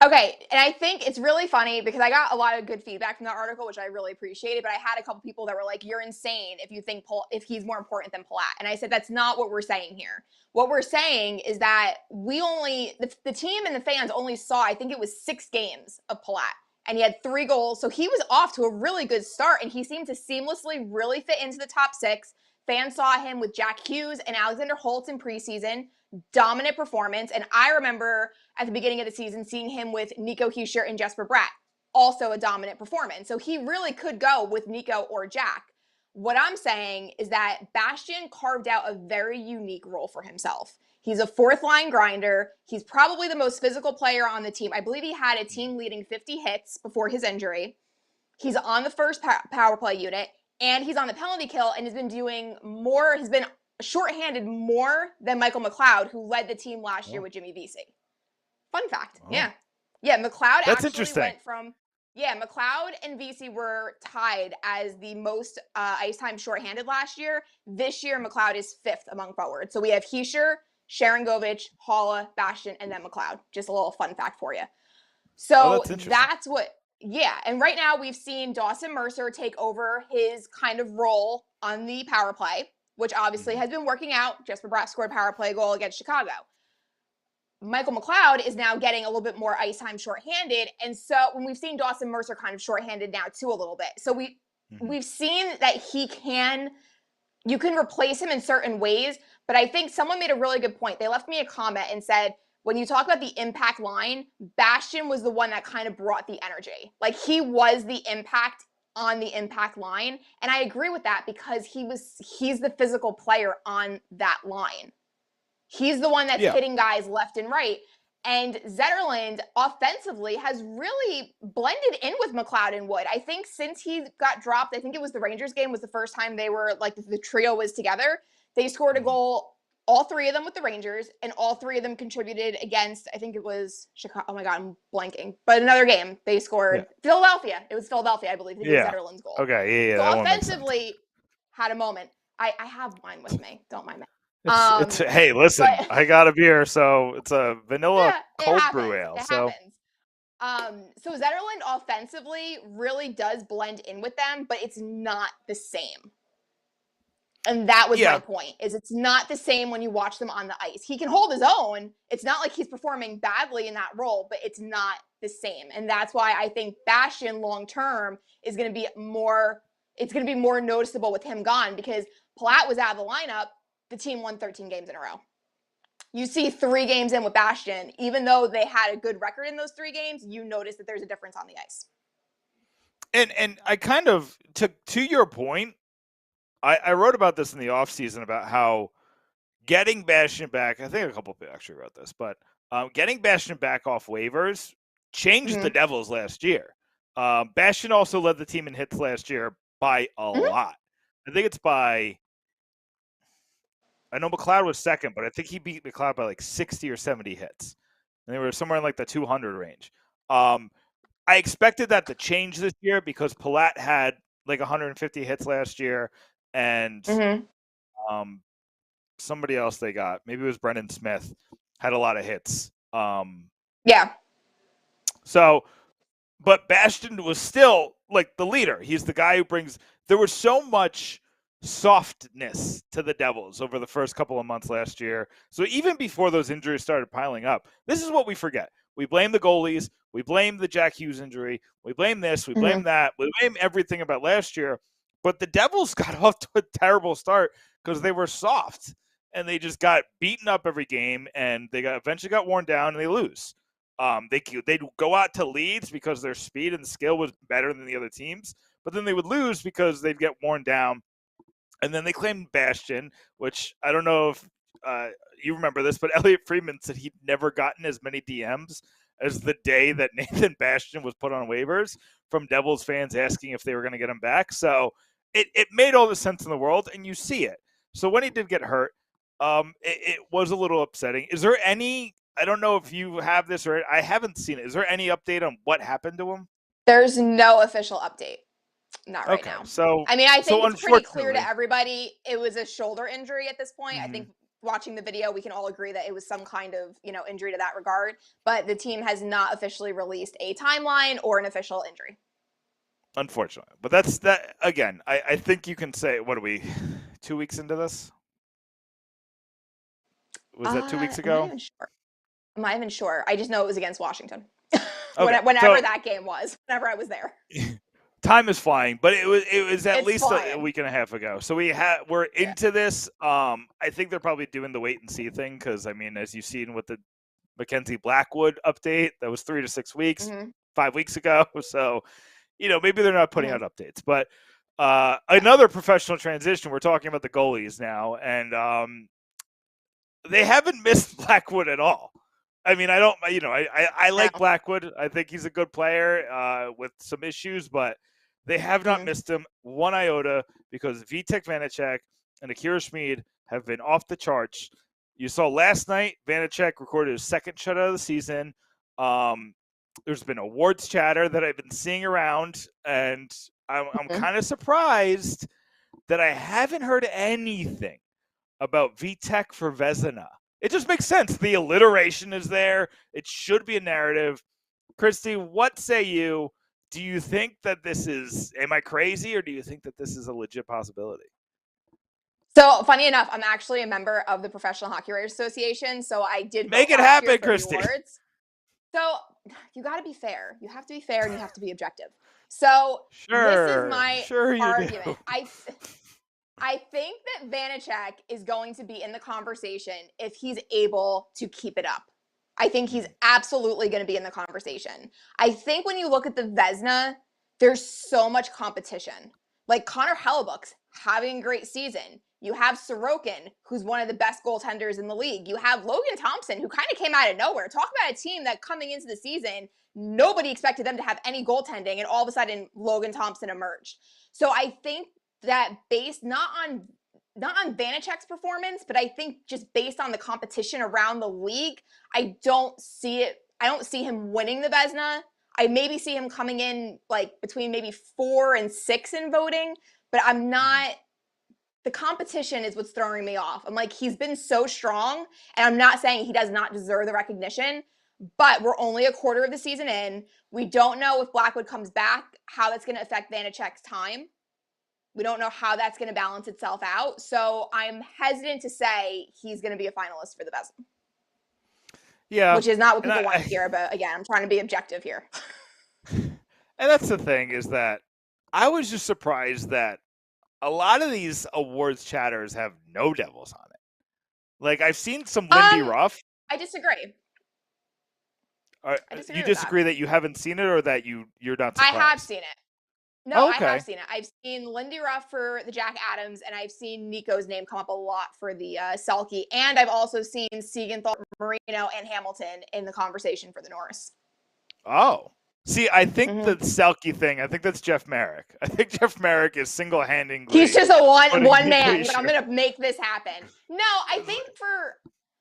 Okay, and I think it's really funny because I got a lot of good feedback from that article, which I really appreciated, but I had a couple people that were like, you're insane if you think if he's more important than Palat. And I said, that's not what we're saying here. What we're saying is that the team and the fans only saw, I think it was 6 games of Palat, and he had 3 goals. So he was off to a really good start, and he seemed to seamlessly really fit into the top 6. Fans saw him with Jack Hughes and Alexander Holtz in preseason. Dominant performance. And I remember at the beginning of the season seeing him with Nico Hischier and Jesper Bratt. Also a dominant performance. So he really could go with Nico or Jack. What I'm saying is that Bastian carved out a very unique role for himself. He's a 4th line grinder. He's probably the most physical player on the team. I believe he had a team leading 50 hits before his injury. He's on the first power play unit, and he's on the penalty kill, and has been doing more. Has been shorthanded more than Michael McLeod, who led the team last year with Jimmy Vesey. Fun fact. Yeah, McLeod actually went from McLeod and Vesey were tied as the most ice time shorthanded last year. This year, McLeod is 5th among forwards. So we have Hischier, Sharangovich, Haula, Bastian, and then McLeod. Just a little fun fact for you. So that's what. Yeah, and right now we've seen Dawson Mercer take over his kind of role on the power play, which obviously has been working out. Jesper Bratt scored a power play goal against Chicago. Michael McLeod is now getting a little bit more ice time shorthanded. And so when we've seen Dawson Mercer kind of shorthanded now too a little bit. So we've seen that you can replace him in certain ways. But I think someone made a really good point. They left me a comment and said, when you talk about the impact line, Bastian was the one that kind of brought the energy. Like, he was the impact on the impact line. And I agree with that, because he's the physical player on that line. He's the one that's hitting guys left and right. And Zetterlund offensively has really blended in with McLeod and Wood. I think since he got dropped, I think it was the Rangers game was the first time they were like the trio was together. They scored a goal, all 3 of them with the Rangers, and all 3 of them contributed against, I think it was Chicago. Oh my God, I'm blanking. But another game they scored. Philadelphia. It was Philadelphia, I believe. It was Zetterlund's goal. Okay, yeah. So offensively, had a moment. I have wine with me. Don't mind me. Hey, listen, I got a beer, so it's a vanilla cold brew ale. Happens. So Zetterlund offensively really does blend in with them, but it's not the same. And that was my point, is it's not the same when you watch them on the ice. He can hold his own. It's not like he's performing badly in that role, but it's not the same. And that's why I think Bastian long-term is going to be more noticeable with him gone, because Palat was out of the lineup. The team won 13 games in a row. You see 3 games in with Bastian, even though they had a good record in those 3 games, you notice that there's a difference on the ice. And I kind of, to your point, I wrote about this in the offseason about how getting Bastian back, I think a couple people actually wrote this, but getting Bastian back off waivers changed the Devils last year. Bastian also led the team in hits last year by a lot. I think it's by, I know McLeod was second, but I think he beat McLeod by like 60 or 70 hits. And they were somewhere in like the 200 range. I expected that to change this year because Palat had like 150 hits last year. And somebody else they got, maybe it was Brendan Smith, had a lot of hits. So, but Bastian was still like the leader. He's the guy who brings, there was so much softness to the Devils over the first couple of months last year. So even before those injuries started piling up, this is what we forget. We blame the goalies. We blame the Jack Hughes injury. We blame this. We blame that. We blame everything about last year. But the Devils got off to a terrible start because they were soft and they just got beaten up every game, and they eventually got worn down and they lose. They'd go out to leads because their speed and skill was better than the other teams, but then they would lose because they'd get worn down. And then they claimed Bastian, which I don't know if you remember this, but Elliot Friedman said he'd never gotten as many DMs as the day that Nathan Bastian was put on waivers from Devils fans asking if they were going to get him back. So it made all the sense in the world, and you see it. So when he did get hurt, it was a little upsetting. Is there any, I don't know if you have this or I haven't seen it, is there any update on what happened to him? There's no official update. Not right now. So I mean, I think it's pretty clear to everybody it was a shoulder injury at this point. I think watching the video, we can all agree that it was some kind of, injury to that regard. But the team has not officially released a timeline or an official injury. Unfortunately. But that's that again, I think you can say, what are we, 2 weeks into this? Was that 2 weeks ago? I'm not even sure. I just know it was against Washington. Okay. Whenever that game was, whenever I was there. Time is flying, but it was at least a week and a half ago. So we're into this. I think they're probably doing the wait and see thing because, I mean, as you've seen with the Mackenzie Blackwood update, that was 3 to 6 weeks, 5 weeks ago. So, maybe they're not putting out updates. But another professional transition, we're talking about the goalies now, and they haven't missed Blackwood at all. I mean, I like Blackwood. I think he's a good player with some issues, but they have not missed him one iota because Vitek Vanacek and Akira Schmid have been off the charts. You saw last night, Vanacek recorded his second shutout of the season. There's been awards chatter that I've been seeing around, and I'm kind of surprised that I haven't heard anything about Vitek for Vezina. It just makes sense. The alliteration is there. It should be a narrative. Christy, what say you? Do you think that this is, am I crazy, or do you think that this is a legit possibility? So, funny enough, I'm actually a member of the Professional Hockey Writers Association, so I did make it happen, Christy. So, you got to be fair. You have to be fair, and you have to be objective. So, this is my argument. I think that Vanacek is going to be in the conversation if he's able to keep it up. I think he's absolutely going to be in the conversation. I think when you look at the Vezina, there's so much competition. Like Connor Hellebuck's having a great season. You have Sorokin, who's one of the best goaltenders in the league. You have Logan Thompson, who kind of came out of nowhere. Talk about a team that coming into the season, nobody expected them to have any goaltending, and all of a sudden Logan Thompson emerged. So I think that based not on Vanacek's performance, but I think just based on the competition around the league, I don't see him winning the Vezina. I maybe see him coming in like between maybe 4 and 6 in voting, but I'm not. The competition is what's throwing me off. I'm like, he's been so strong, and I'm not saying he does not deserve the recognition, but we're only a quarter of the season in. We don't know if Blackwood comes back, how that's going to affect Vanacek's time. We don't know how that's going to balance itself out. So I'm hesitant to say he's going to be a finalist for the Vezina. Yeah. Which is not what people want to hear, but again, I'm trying to be objective here. And that's the thing, is that I was just surprised that a lot of these awards chatters have no Devils on it. Like, I've seen some Lindy Ruff. I disagree. You disagree that you haven't seen it, or that you're not surprised? I have seen it. No, okay. I have seen it. I've seen Lindy Ruff for the Jack Adams, and I've seen Nico's name come up a lot for the Selke, and I've also seen Siegenthaler, Marino, and Hamilton in the conversation for the Norris. Oh. See, I think the Selke thing, I think that's Jeff Merrick. I think Jeff Merrick is single-handedly... He's just a one man. Like, I'm going to make this happen. No, I think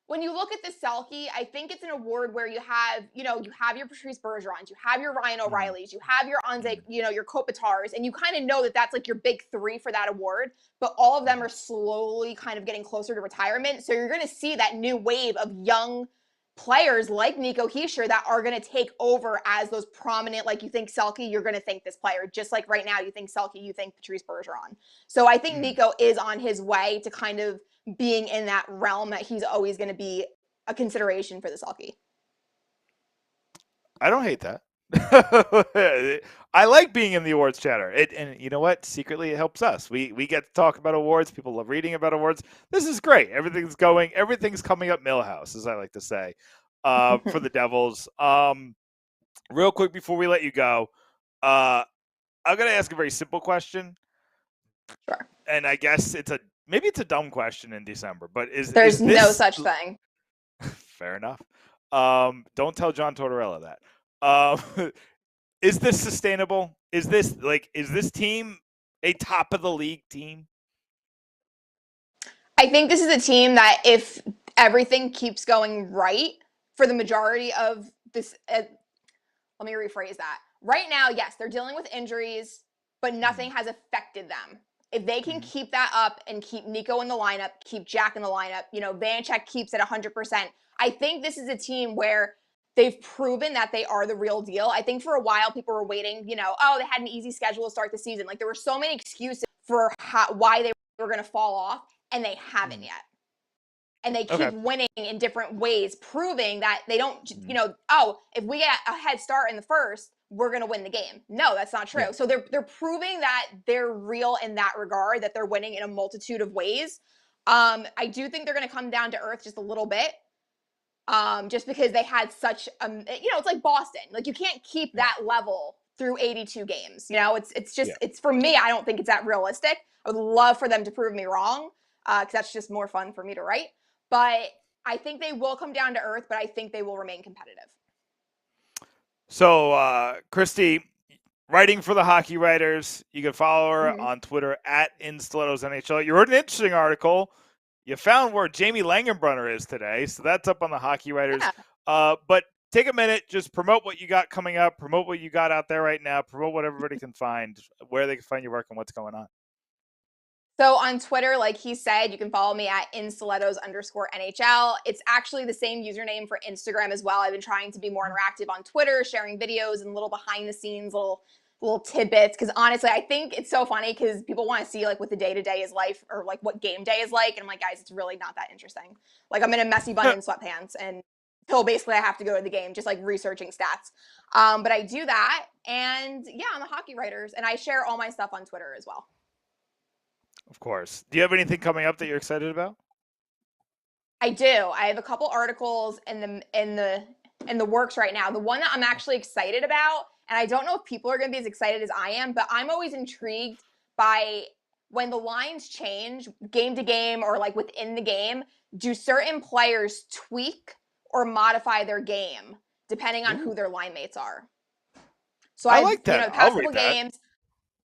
when you look at the Selke, I think it's an award where you have your Patrice Bergerons, you have your Ryan O'Reillys, you have your Anze, your Kopitars, and you kind of know that that's like your big three for that award, but all of them are slowly kind of getting closer to retirement. So you're going to see that new wave of young players like Nico Hischier that are going to take over as those prominent, like you think Selke, you're going to think this player. Just like right now, you think Selke, you think Patrice Bergeron. So I think Nico is on his way to kind of being in that realm that he's always going to be a consideration for the Selke. I don't hate that. I like being in the awards chatter. And you know what? Secretly, it helps us. We get to talk about awards. People love reading about awards. This is great. Everything's coming up Millhouse, as I like to say, for the Devils. Real quick before we let you go, I'm going to ask a very simple question. Sure. And I guess maybe it's a dumb question in December, but there's no such thing. Fair enough. Don't tell John Tortorella that. Is this sustainable? Is this team a top of the league team? I think this is a team that, if everything keeps going right for the majority of this, let me rephrase that. Right now, yes, they're dealing with injuries, but nothing has affected them. If they can keep that up and keep Nico in the lineup, keep Jack in the lineup, Vanecek keeps at 100%, I think this is a team where they've proven that they are the real deal. I think for a while people were waiting, they had an easy schedule to start the season. Like, there were so many excuses for why they were going to fall off, and they haven't yet. And they keep winning in different ways, proving that they don't, if we get a head start in the first, we're going to win the game. No, that's not true. Yeah. So they're proving that they're real in that regard, that they're winning in a multitude of ways. I do think they're going to come down to earth just a little bit. Just because they had such, it's like Boston. Like, you can't keep that level through 82 games. It's for me, I don't think it's that realistic. I would love for them to prove me wrong, because that's just more fun for me to write. But I think they will come down to earth, but I think they will remain competitive. So, Christy, writing for the Hockey Writers, you can follow her on Twitter @InStilettoSNHL. You wrote an interesting article. You found where Jamie Langenbrunner is today, so that's up on the Hockey Writers. Yeah. But take a minute, just promote what you got coming up, promote what you got out there right now, promote what everybody can find, where they can find your work and what's going on. So on Twitter, like he said, you can follow me @InStilettos_NHL. It's actually the same username for Instagram as well. I've been trying to be more interactive on Twitter, sharing videos and little behind the scenes, little tidbits. Because honestly, I think it's so funny because people want to see like what the day-to-day is like, or like what game day is like. And I'm like, guys, it's really not that interesting. Like, I'm in a messy bun and sweatpants, and until basically I have to go to the game, just like researching stats. But I do that. And yeah, I'm the Hockey Writers, and I share all my stuff on Twitter as well. Of course. Do you have anything coming up that you're excited about? I do. I have a couple articles in the works right now. The one that I'm actually excited about, and I don't know if people are going to be as excited as I am, but I'm always intrigued by when the lines change game to game or like within the game, do certain players tweak or modify their game depending on who their line mates are? So I like that. The past couple games,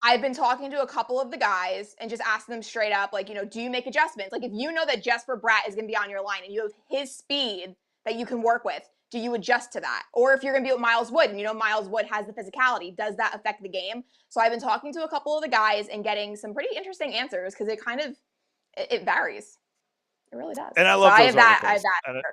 I've been talking to a couple of the guys and just asking them straight up, like, do you make adjustments? Like, if you know that Jesper Bratt is going to be on your line and you have his speed that you can work with, do you adjust to that? Or if you're going to be with Miles Wood and Miles Wood has the physicality, does that affect the game? So I've been talking to a couple of the guys and getting some pretty interesting answers because it varies. It really does. And I love those articles. I have that.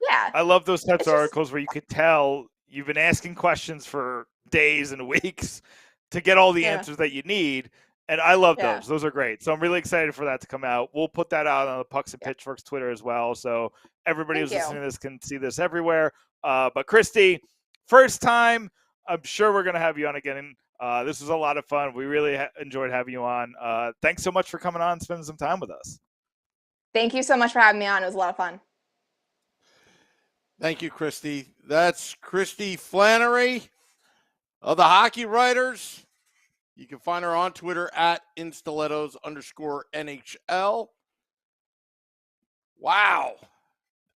Yeah. I love those types of articles where you could tell you've been asking questions for days and weeks to get all the answers that you need. And I love Yeah. those. Those are great. So I'm really excited for that to come out. We'll put that out on the Pucks and Pitchforks Twitter as well. So everybody who's listening to this can see this everywhere. But Christy, first time, I'm sure we're going to have you on again. This was a lot of fun. We really enjoyed having you on. Thanks so much for coming on and spending some time with us. Thank you so much for having me on. It was a lot of fun. Thank you, Christy. That's Christy Flannery of the Hockey Writers. You can find her on Twitter at @instilettos_NHL. Wow.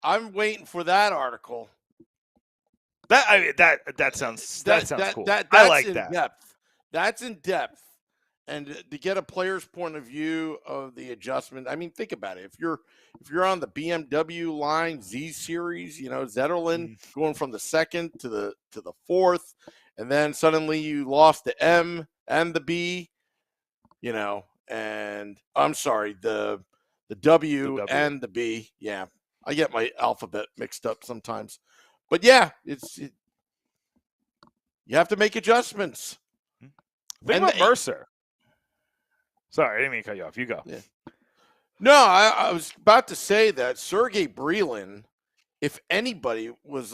I'm waiting for that article. That sounds cool. That's I like in that. Depth. That's in depth. And to get a player's point of view of the adjustment, I mean, think about it. If you're on the BMW line Z series, Zetterlund going from the second to the fourth, and then suddenly you lost the M and the B, and I'm sorry, the W and the B. Yeah, I get my alphabet mixed up sometimes. But yeah, you have to make adjustments. Think about Mercer. Sorry, I didn't mean to cut you off. You go. Yeah. No, I was about to say that Sergei Brylin, if anybody was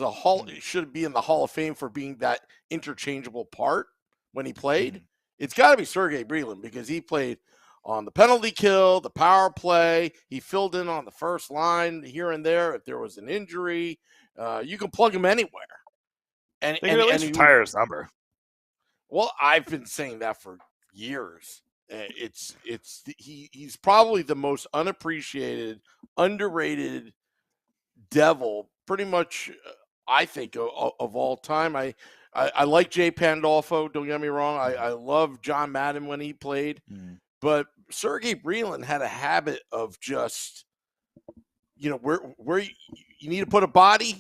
should be in the Hall of Fame for being that interchangeable part when he played, it's got to be Sergei Brylin, because he played on the penalty kill, the power play. He filled in on the first line here and there if there was an injury. You can plug him anywhere. And at least retire his number. Well, I've been saying that for years. He's probably the most unappreciated, underrated devil, pretty much, I think, of all time. I like Jay Pandolfo, don't get me wrong. I love John Madden when he played. But Sergei Brylin had a habit of just, where you need to put a body,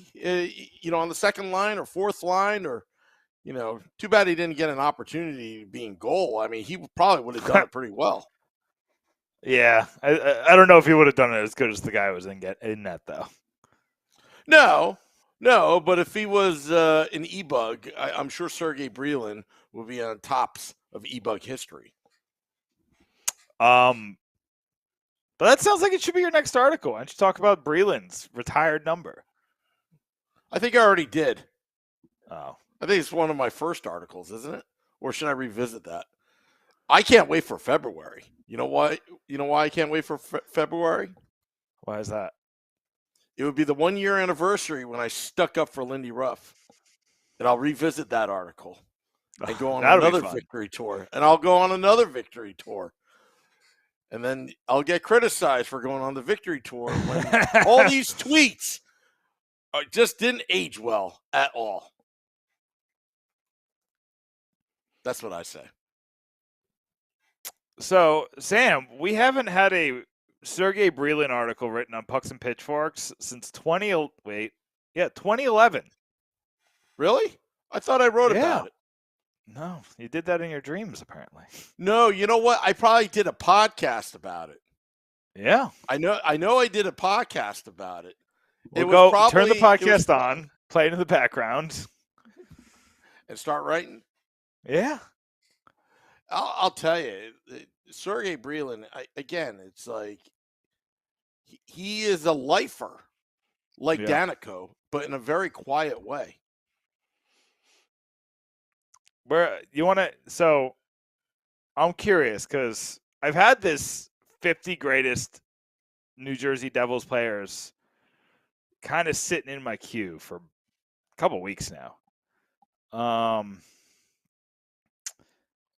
on the second line or fourth line, or, too bad he didn't get an opportunity to be in goal. I mean, he probably would have done it pretty well. Yeah, I don't know if he would have done it as good as the guy who was in net, though. No, but if he was an E-Bug, I'm sure Sergei Brylin would be on tops of E-Bug history. But that sounds like it should be your next article. Why don't you talk about Brylin's retired number? I think I already did. Oh. I think it's one of my first articles, isn't it? Or should I revisit that? I can't wait for February. You know why? You know why I can't wait for February? Why is that? It would be the 1-year anniversary when I stuck up for Lindy Ruff. And I'll revisit that article and go on another victory tour. And I'll go on another victory tour. And then I'll get criticized for going on the victory tour when all these tweets just didn't age well at all. That's what I say. So, Sam, we haven't had a Sergei Brylin article written on Pucks and Pitchforks since 2011. Really? I thought I wrote about it. No, you did that in your dreams, apparently. No, you know what? I probably did a podcast about it. Yeah. I know I did a podcast about it. Turn the podcast on, play it in the background. And start writing? Yeah. I'll tell you, Sergei Brylin, again, it's like he is a lifer like Danico, but in a very quiet way. So I'm curious because I've had this 50 greatest New Jersey Devils players kind of sitting in my queue for a couple weeks now.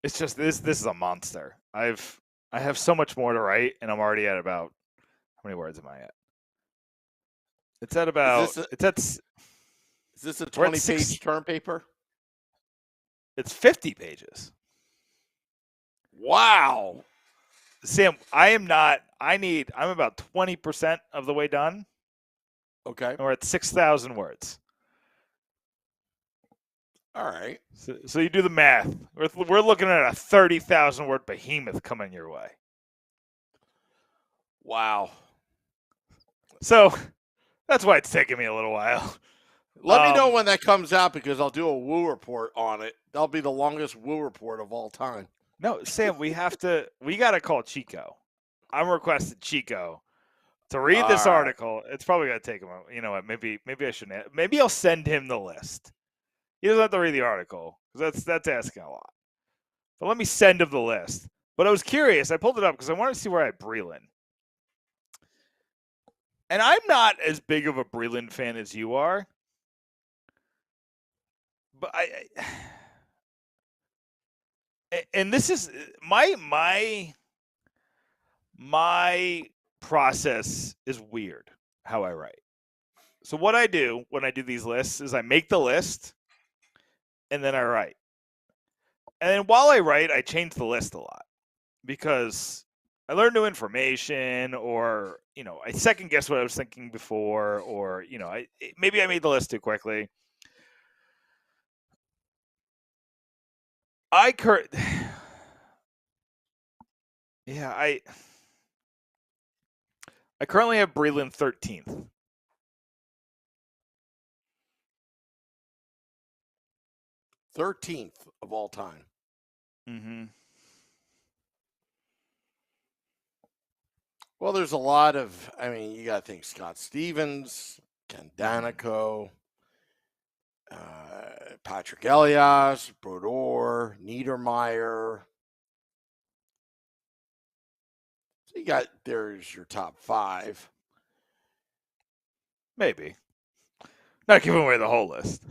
It's just this is a monster. I have so much more to write, and I'm already at about, how many words am I at? It's at about Is this a 20-page term paper? It's 50 pages. Wow. Sam, I'm about 20% of the way done. Okay. And we're at 6,000 words. All right. So you do the math. We're looking at a 30,000 word behemoth coming your way. Wow. So that's why it's taking me a little while. Let me know when that comes out, because I'll do a Woo report on it. That'll be the longest Woo report of all time. No, Sam, we got to call Chico. I'm requesting Chico to read this All right. article. It's probably going to take him. You know what? Maybe I shouldn't. Maybe I'll send him the list. He doesn't have to read the article because that's asking a lot. But let me send him the list. But I was curious. I pulled it up because I wanted to see where I had Breland. And I'm not as big of a Breland fan as you are. But and this is my process is weird how I write. So what I do when I do these lists is I make the list and then I write. And then while I write, I change the list a lot because I learn new information, or I second guess what I was thinking before, or maybe I made the list too quickly. I currently have Breland 13th. 13th of all time. Mm-hmm. Well, there's a lot of, you got to think Scott Stevens, Ken Danico, Patrick Elias, Brodeur, Niedermeyer. So there's your top 5. Maybe. Not giving away the whole list.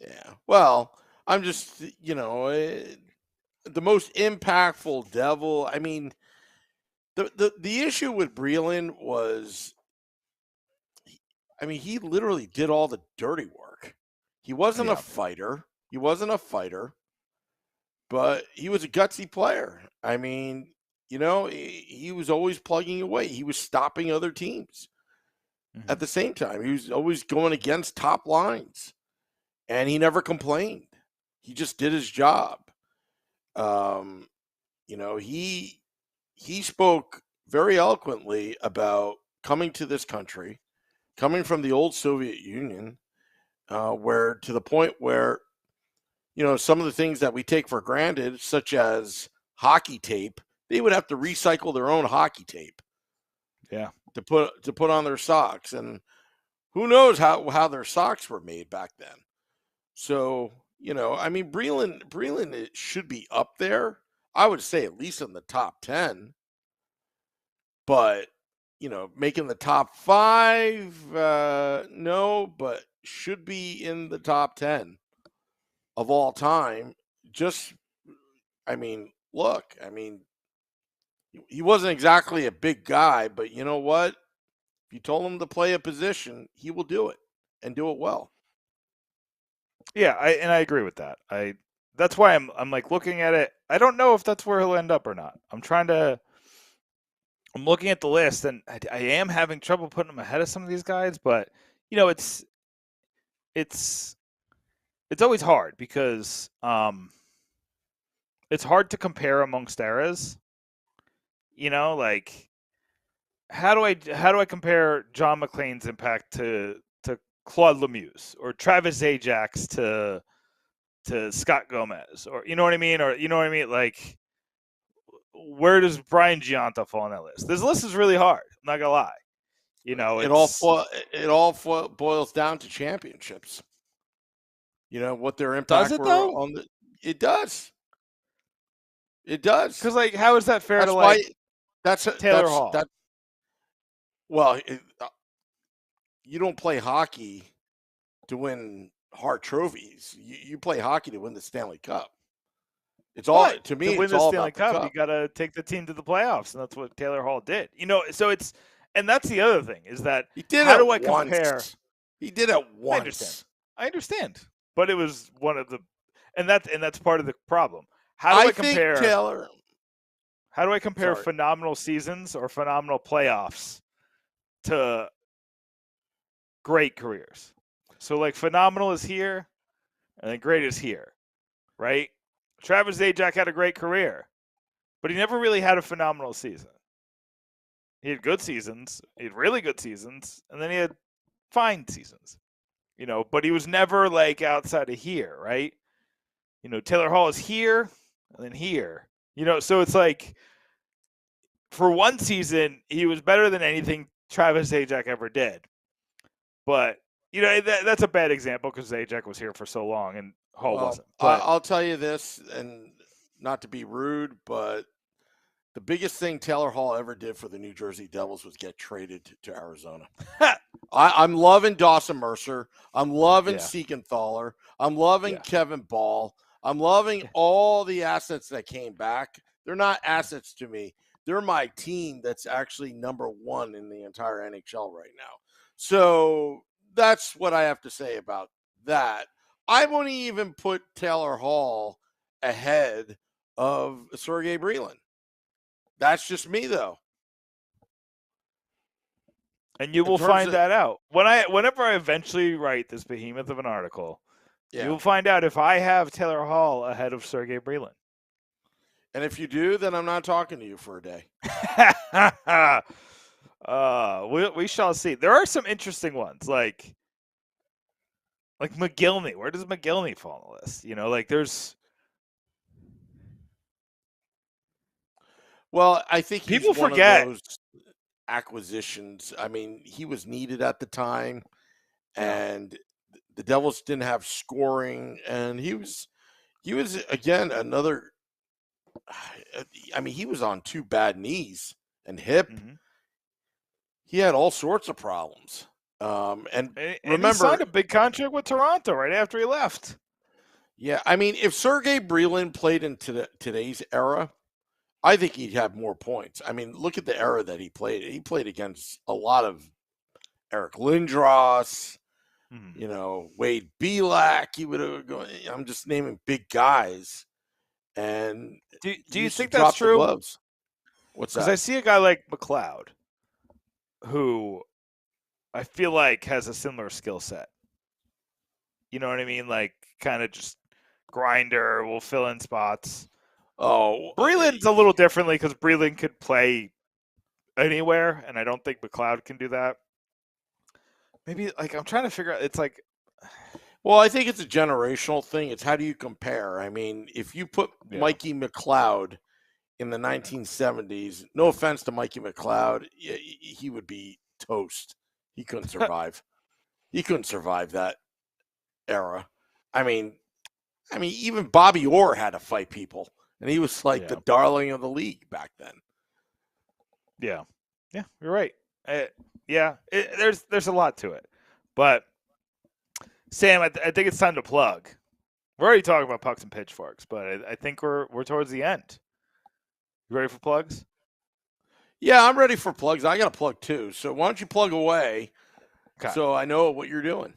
Yeah. Well, I'm just, the most impactful Devil. The issue with Breland was, he literally did all the dirty work. He wasn't a fighter. But he was a gutsy player. He was always plugging away. He was stopping other teams. Mm-hmm. At the same time, he was always going against top lines. And he never complained. He just did his job. He spoke very eloquently about coming to this country, coming from the old Soviet Union, where to the point where, some of the things that we take for granted, such as hockey tape, they would have to recycle their own hockey tape. Yeah. To put on their socks. And who knows how their socks were made back then. So, Breland it should be up there. I would say at least in the top 10. But, making the top 5, no, but should be in the top 10 of all time. Look, he wasn't exactly a big guy, but you know what? If you told him to play a position, he will do it and do it well. Yeah, I agree with that. That's why I'm like looking at it. I don't know if that's where he'll end up or not. I'm looking at the list, and I am having trouble putting him ahead of some of these guys, but it's always hard because it's hard to compare amongst eras. Like how do I compare John McClain's impact to Claude Lemieux's, or Travis Zajac to Scott Gomez, or you know what I mean? Like, where does Brian Giunta fall on that list? This list is really hard. I'm not gonna lie. It all boils down to championships. What their impact were on the. It does. It does. Because how is that fair that's Taylor Hall? You don't play hockey to win Hart trophies. You play hockey to win the Stanley Cup. It's all to me. To win the Stanley Cup, you got to take the team to the playoffs, and that's what Taylor Hall did. So and that's the other thing is that he did. How do I compare? He did it once. I understand, but it was one of the, and that's part of the problem. How do I compare Taylor? How do I compare phenomenal seasons or phenomenal playoffs to great careers? So phenomenal is here, and then great is here, right? Travis Zajac had a great career, but he never really had a phenomenal season. He had good seasons, he had really good seasons, and then he had fine seasons, but he was never outside of here, right? Taylor Hall is here, and then here. So it's like for one season, he was better than anything Travis Zajac ever did. But, that's a bad example because Zajac was here for so long and Hall wasn't. But I'll tell you this, and not to be rude, but the biggest thing Taylor Hall ever did for the New Jersey Devils was get traded to Arizona. I'm loving Dawson Mercer. I'm loving Siegenthaler. I'm loving Kevin Ball. I'm loving all the assets that came back. They're not assets to me. They're my team that's actually number one in the entire NHL right now. So that's what I have to say about that. I wouldn't even put Taylor Hall ahead of Sergei Brylin. That's just me, though. And you will find that out. Whenever I eventually write this behemoth of an article, you will find out if I have Taylor Hall ahead of Sergei Brylin. And if you do, then I'm not talking to you for a day. We shall see. There are some interesting ones, like McGillney. Where does McGillney fall on the list? There's. Well, I think people forget of those acquisitions. I mean, he was needed at the time, and the Devils didn't have scoring, and he was again another. I mean, he was on two bad knees and hip. Mm-hmm. He had all sorts of problems. And remember, he signed a big contract with Toronto right after he left. Yeah, I mean, if Sergei Brylin played in today's era, I think he'd have more points. I mean, look at the era that he played. He played against a lot of Eric Lindros, Wade Belak. He would have gone. I'm just naming big guys. And do you think that's true? What's that? Because I see a guy like McLeod, who I feel like has a similar skill set. You know what I mean? Like, kind of just grinder, will fill in spots. Oh, Breland's a little differently because Breland could play anywhere, and I don't think McLeod can do that. Maybe, I'm trying to figure out. It's like, well, I think it's a generational thing. It's how do you compare? I mean, if you put Mikey McLeod in the 1970s, no offense to Mikey McLeod, he would be toast. He couldn't survive. He couldn't survive that era. I mean, even Bobby Orr had to fight people, and he was like the darling of the league back then. Yeah, you're right. There's a lot to it, but Sam, I think it's time to plug. We're already talking about pucks and pitchforks, but I think we're towards the end. You ready for plugs? Yeah, I'm ready for plugs. I got a plug too. So why don't you plug away so I know what you're doing?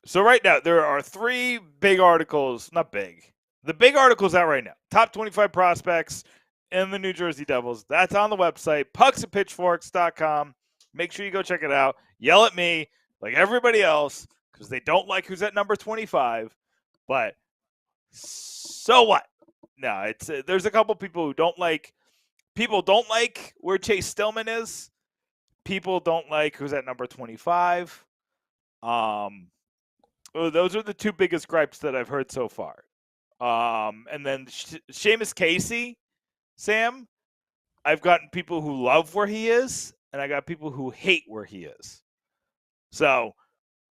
So right now, there are 3 big articles. Not big. The big articles out right now. Top 25 prospects in the New Jersey Devils. That's on the website, pucksandpitchforks.com. Make sure you go check it out. Yell at me like everybody else because they don't like who's at number 25. But so what? No, it's there's a couple people who don't like. People don't like where Chase Stillman is. People don't like who's at number 25. Those are the 2 biggest gripes that I've heard so far. And then Seamus Casey, Sam, I've gotten people who love where he is, and I got people who hate where he is. So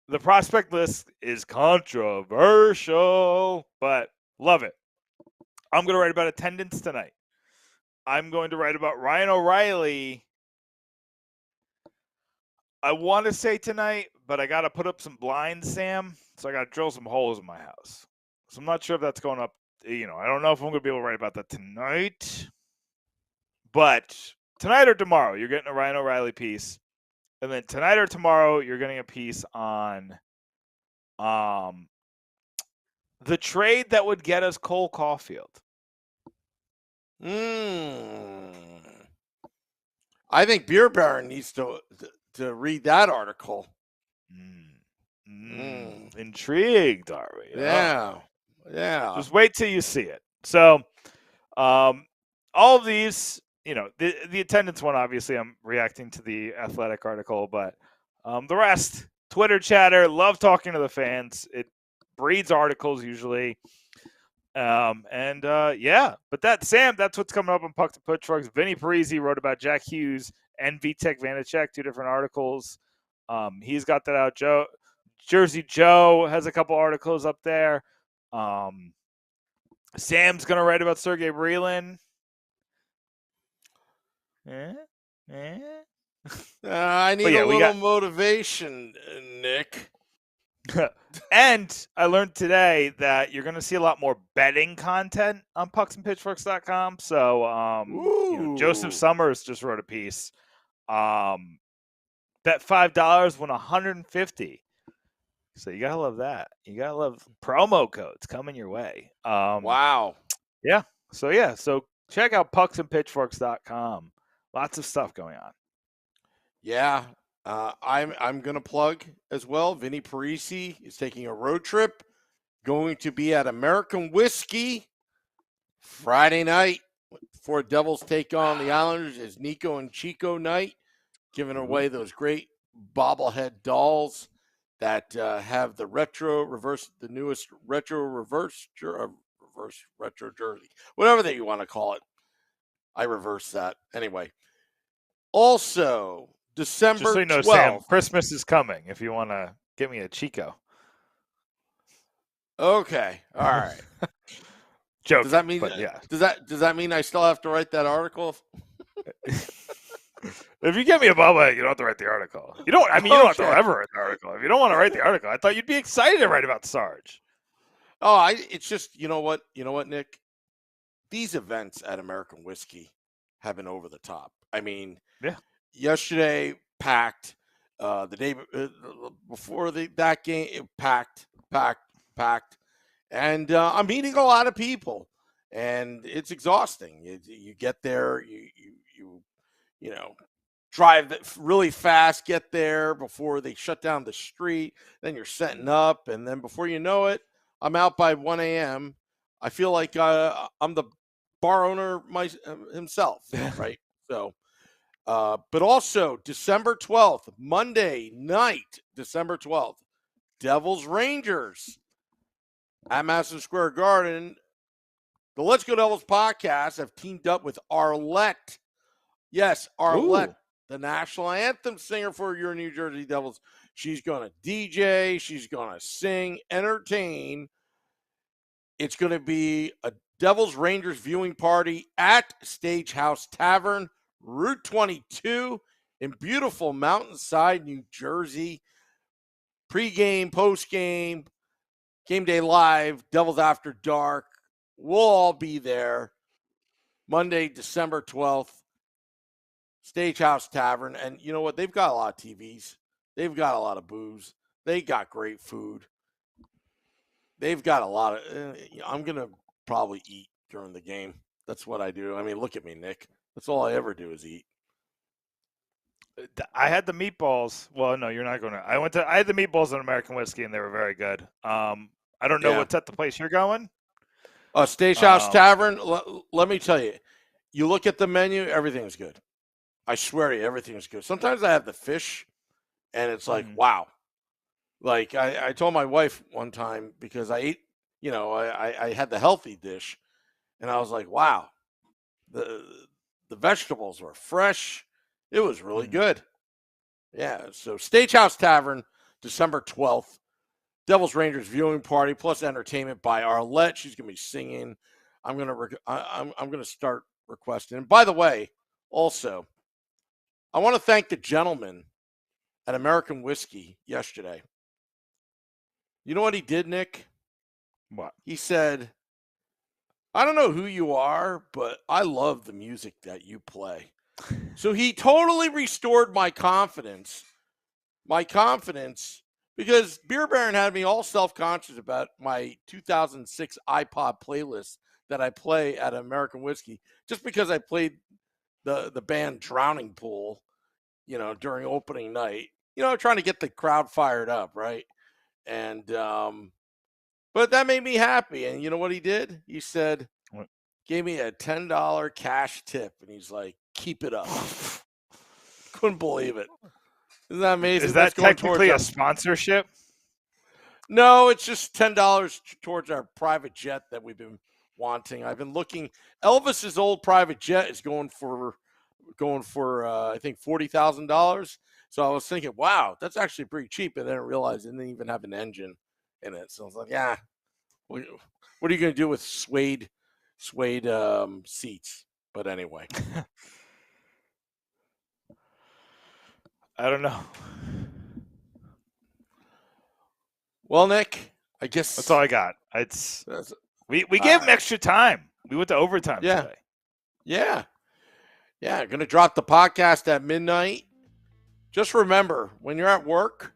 the prospect list is controversial, but love it. I'm going to write about attendance tonight. I'm going to write about Ryan O'Reilly. I want to say tonight, but I got to put up some blinds, Sam. So I got to drill some holes in my house. So I'm not sure if that's going up. I don't know if I'm going to be able to write about that tonight. But tonight or tomorrow, you're getting a Ryan O'Reilly piece. And then tonight or tomorrow, you're getting a piece on the trade that would get us Cole Caulfield. I think Beer Baron needs to read that article. Intrigued, are we? Yeah. Just wait till you see it. So, all of these, the attendance one, obviously, I'm reacting to the Athletic article, but the rest, Twitter chatter, love talking to the fans. It breeds articles usually. But that's what's coming up on Pucks and Pitchforks. Vinny Parisi wrote about Jack Hughes and Vitek Vanacek, 2 different articles. He's got that out. Jersey Joe has a couple articles up there. Sam's going to write about Sergei Brylin. I need a little motivation, Nick. And I learned today that you're going to see a lot more betting content on pucksandpitchforks.com. So Joseph Summers just wrote a piece. Bet $5 win $150. So you gotta love that. You gotta love promo codes coming your way. Wow. Yeah. So check out pucksandpitchforks.com. Lots of stuff going on. Yeah. I'm gonna plug as well. Vinny Parisi is taking a road trip, going to be at American Whiskey Friday night before Devils take on the Islanders. Is Nico and Chico night, giving away those great bobblehead dolls that have the newest reverse retro jersey, whatever that you want to call it. I reverse that anyway. Also, December Just so you know, 12th. Sam, Christmas is coming. If you want to get me a Chico. Okay, all right. Joke. Does that mean? Yeah. Does that mean I still have to write that article? If you get me a bobblehead, you don't have to write the article. You don't. I mean, you don't have to ever write the article. If you don't want to write the article, I thought you'd be excited to write about Sarge. Oh, it's just you know what, Nick. These events at American Whiskey have been over the top. I mean, yeah. Yesterday packed. The day before that game, packed, and I'm meeting a lot of people, and it's exhausting. You get there, you know, drive really fast, get there before they shut down the street. Then you're setting up, and then before you know it, I'm out by 1 a.m. I feel like I'm the bar owner himself, right? So, but also December 12th, Monday night, December 12th, Devils Rangers at Madison Square Garden. The Let's Go Devils podcast have teamed up with Arlette. Yes, Arlette, the national anthem singer for your New Jersey Devils. She's going to DJ. She's going to sing, entertain. It's going to be a Devils Rangers viewing party at Stagehouse Tavern, Route 22 in beautiful Mountainside, New Jersey. Pre-game, post-game, game day live, Devils After Dark. We'll all be there Monday, December 12th. Stagehouse Tavern. And you know what? They've got a lot of TVs. They've got a lot of booze. They got great food. They've got a lot of I'm going to probably eat during the game. That's what I do. I mean, look at me, Nick. That's all I ever do is eat. I had the meatballs. Well, no, you're not going to. I had the meatballs on American Whiskey, and they were very good. I don't know what's at the place you're going. Stagehouse Tavern. Let me tell you, you look at the menu, everything's good. I swear to you, everything's good. Sometimes I have the fish, and it's like, wow. Like I told my wife one time because I ate, I had the healthy dish, and I was like, wow, the vegetables were fresh. It was really good. Yeah. So Stagehouse Tavern, December 12th, Devils Rangers viewing party plus entertainment by Arlette. She's gonna be singing. I'm gonna start requesting. And by the way, also, I want to thank the gentleman at American Whiskey yesterday. You know what he did, Nick? What? He said, I don't know who you are, but I love the music that you play. So he totally restored my confidence. Because Beer Baron had me all self-conscious about my 2006 iPod playlist that I play at American Whiskey, just because I played the band Drowning Pool, during opening night, trying to get the crowd fired up, right? And but that made me happy. And you know what he did? He said, gave me a $10 cash tip, and he's like, keep it up. Couldn't believe it. Isn't that amazing? Is that technically a sponsorship? No, it's just $10 towards our private jet that we've been wanting. I've been looking. Elvis's old private jet is going for I think $40,000. So I was thinking, wow, that's actually pretty cheap. And then I realized it didn't even have an engine in it. So I was like, yeah, what are you going to do with suede seats? But anyway, I don't know. Well, Nick, I guess That's all I got. We gave him extra time. We went to overtime today. Yeah. Going to drop the podcast at midnight. Just remember, when you're at work,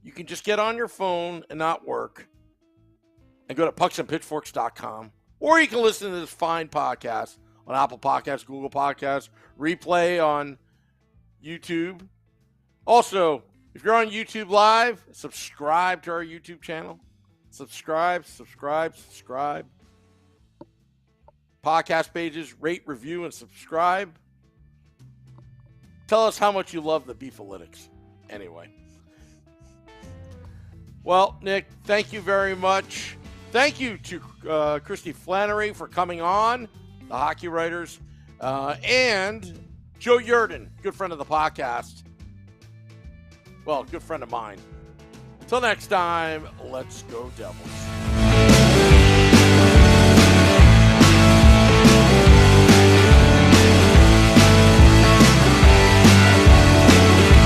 you can just get on your phone and not work and go to pucksandpitchforks.com. Or you can listen to this fine podcast on Apple Podcasts, Google Podcasts, replay on YouTube. Also, if you're on YouTube Live, subscribe to our YouTube channel. Subscribe. Podcast pages, rate, review, and subscribe. Tell us how much you love the Beefalytics. Anyway. Well, Nick, thank you very much. Thank you to Christy Flannery for coming on, the hockey writers, and Joe Yerdon, good friend of the podcast. Well, good friend of mine. Till next time, let's go Devils.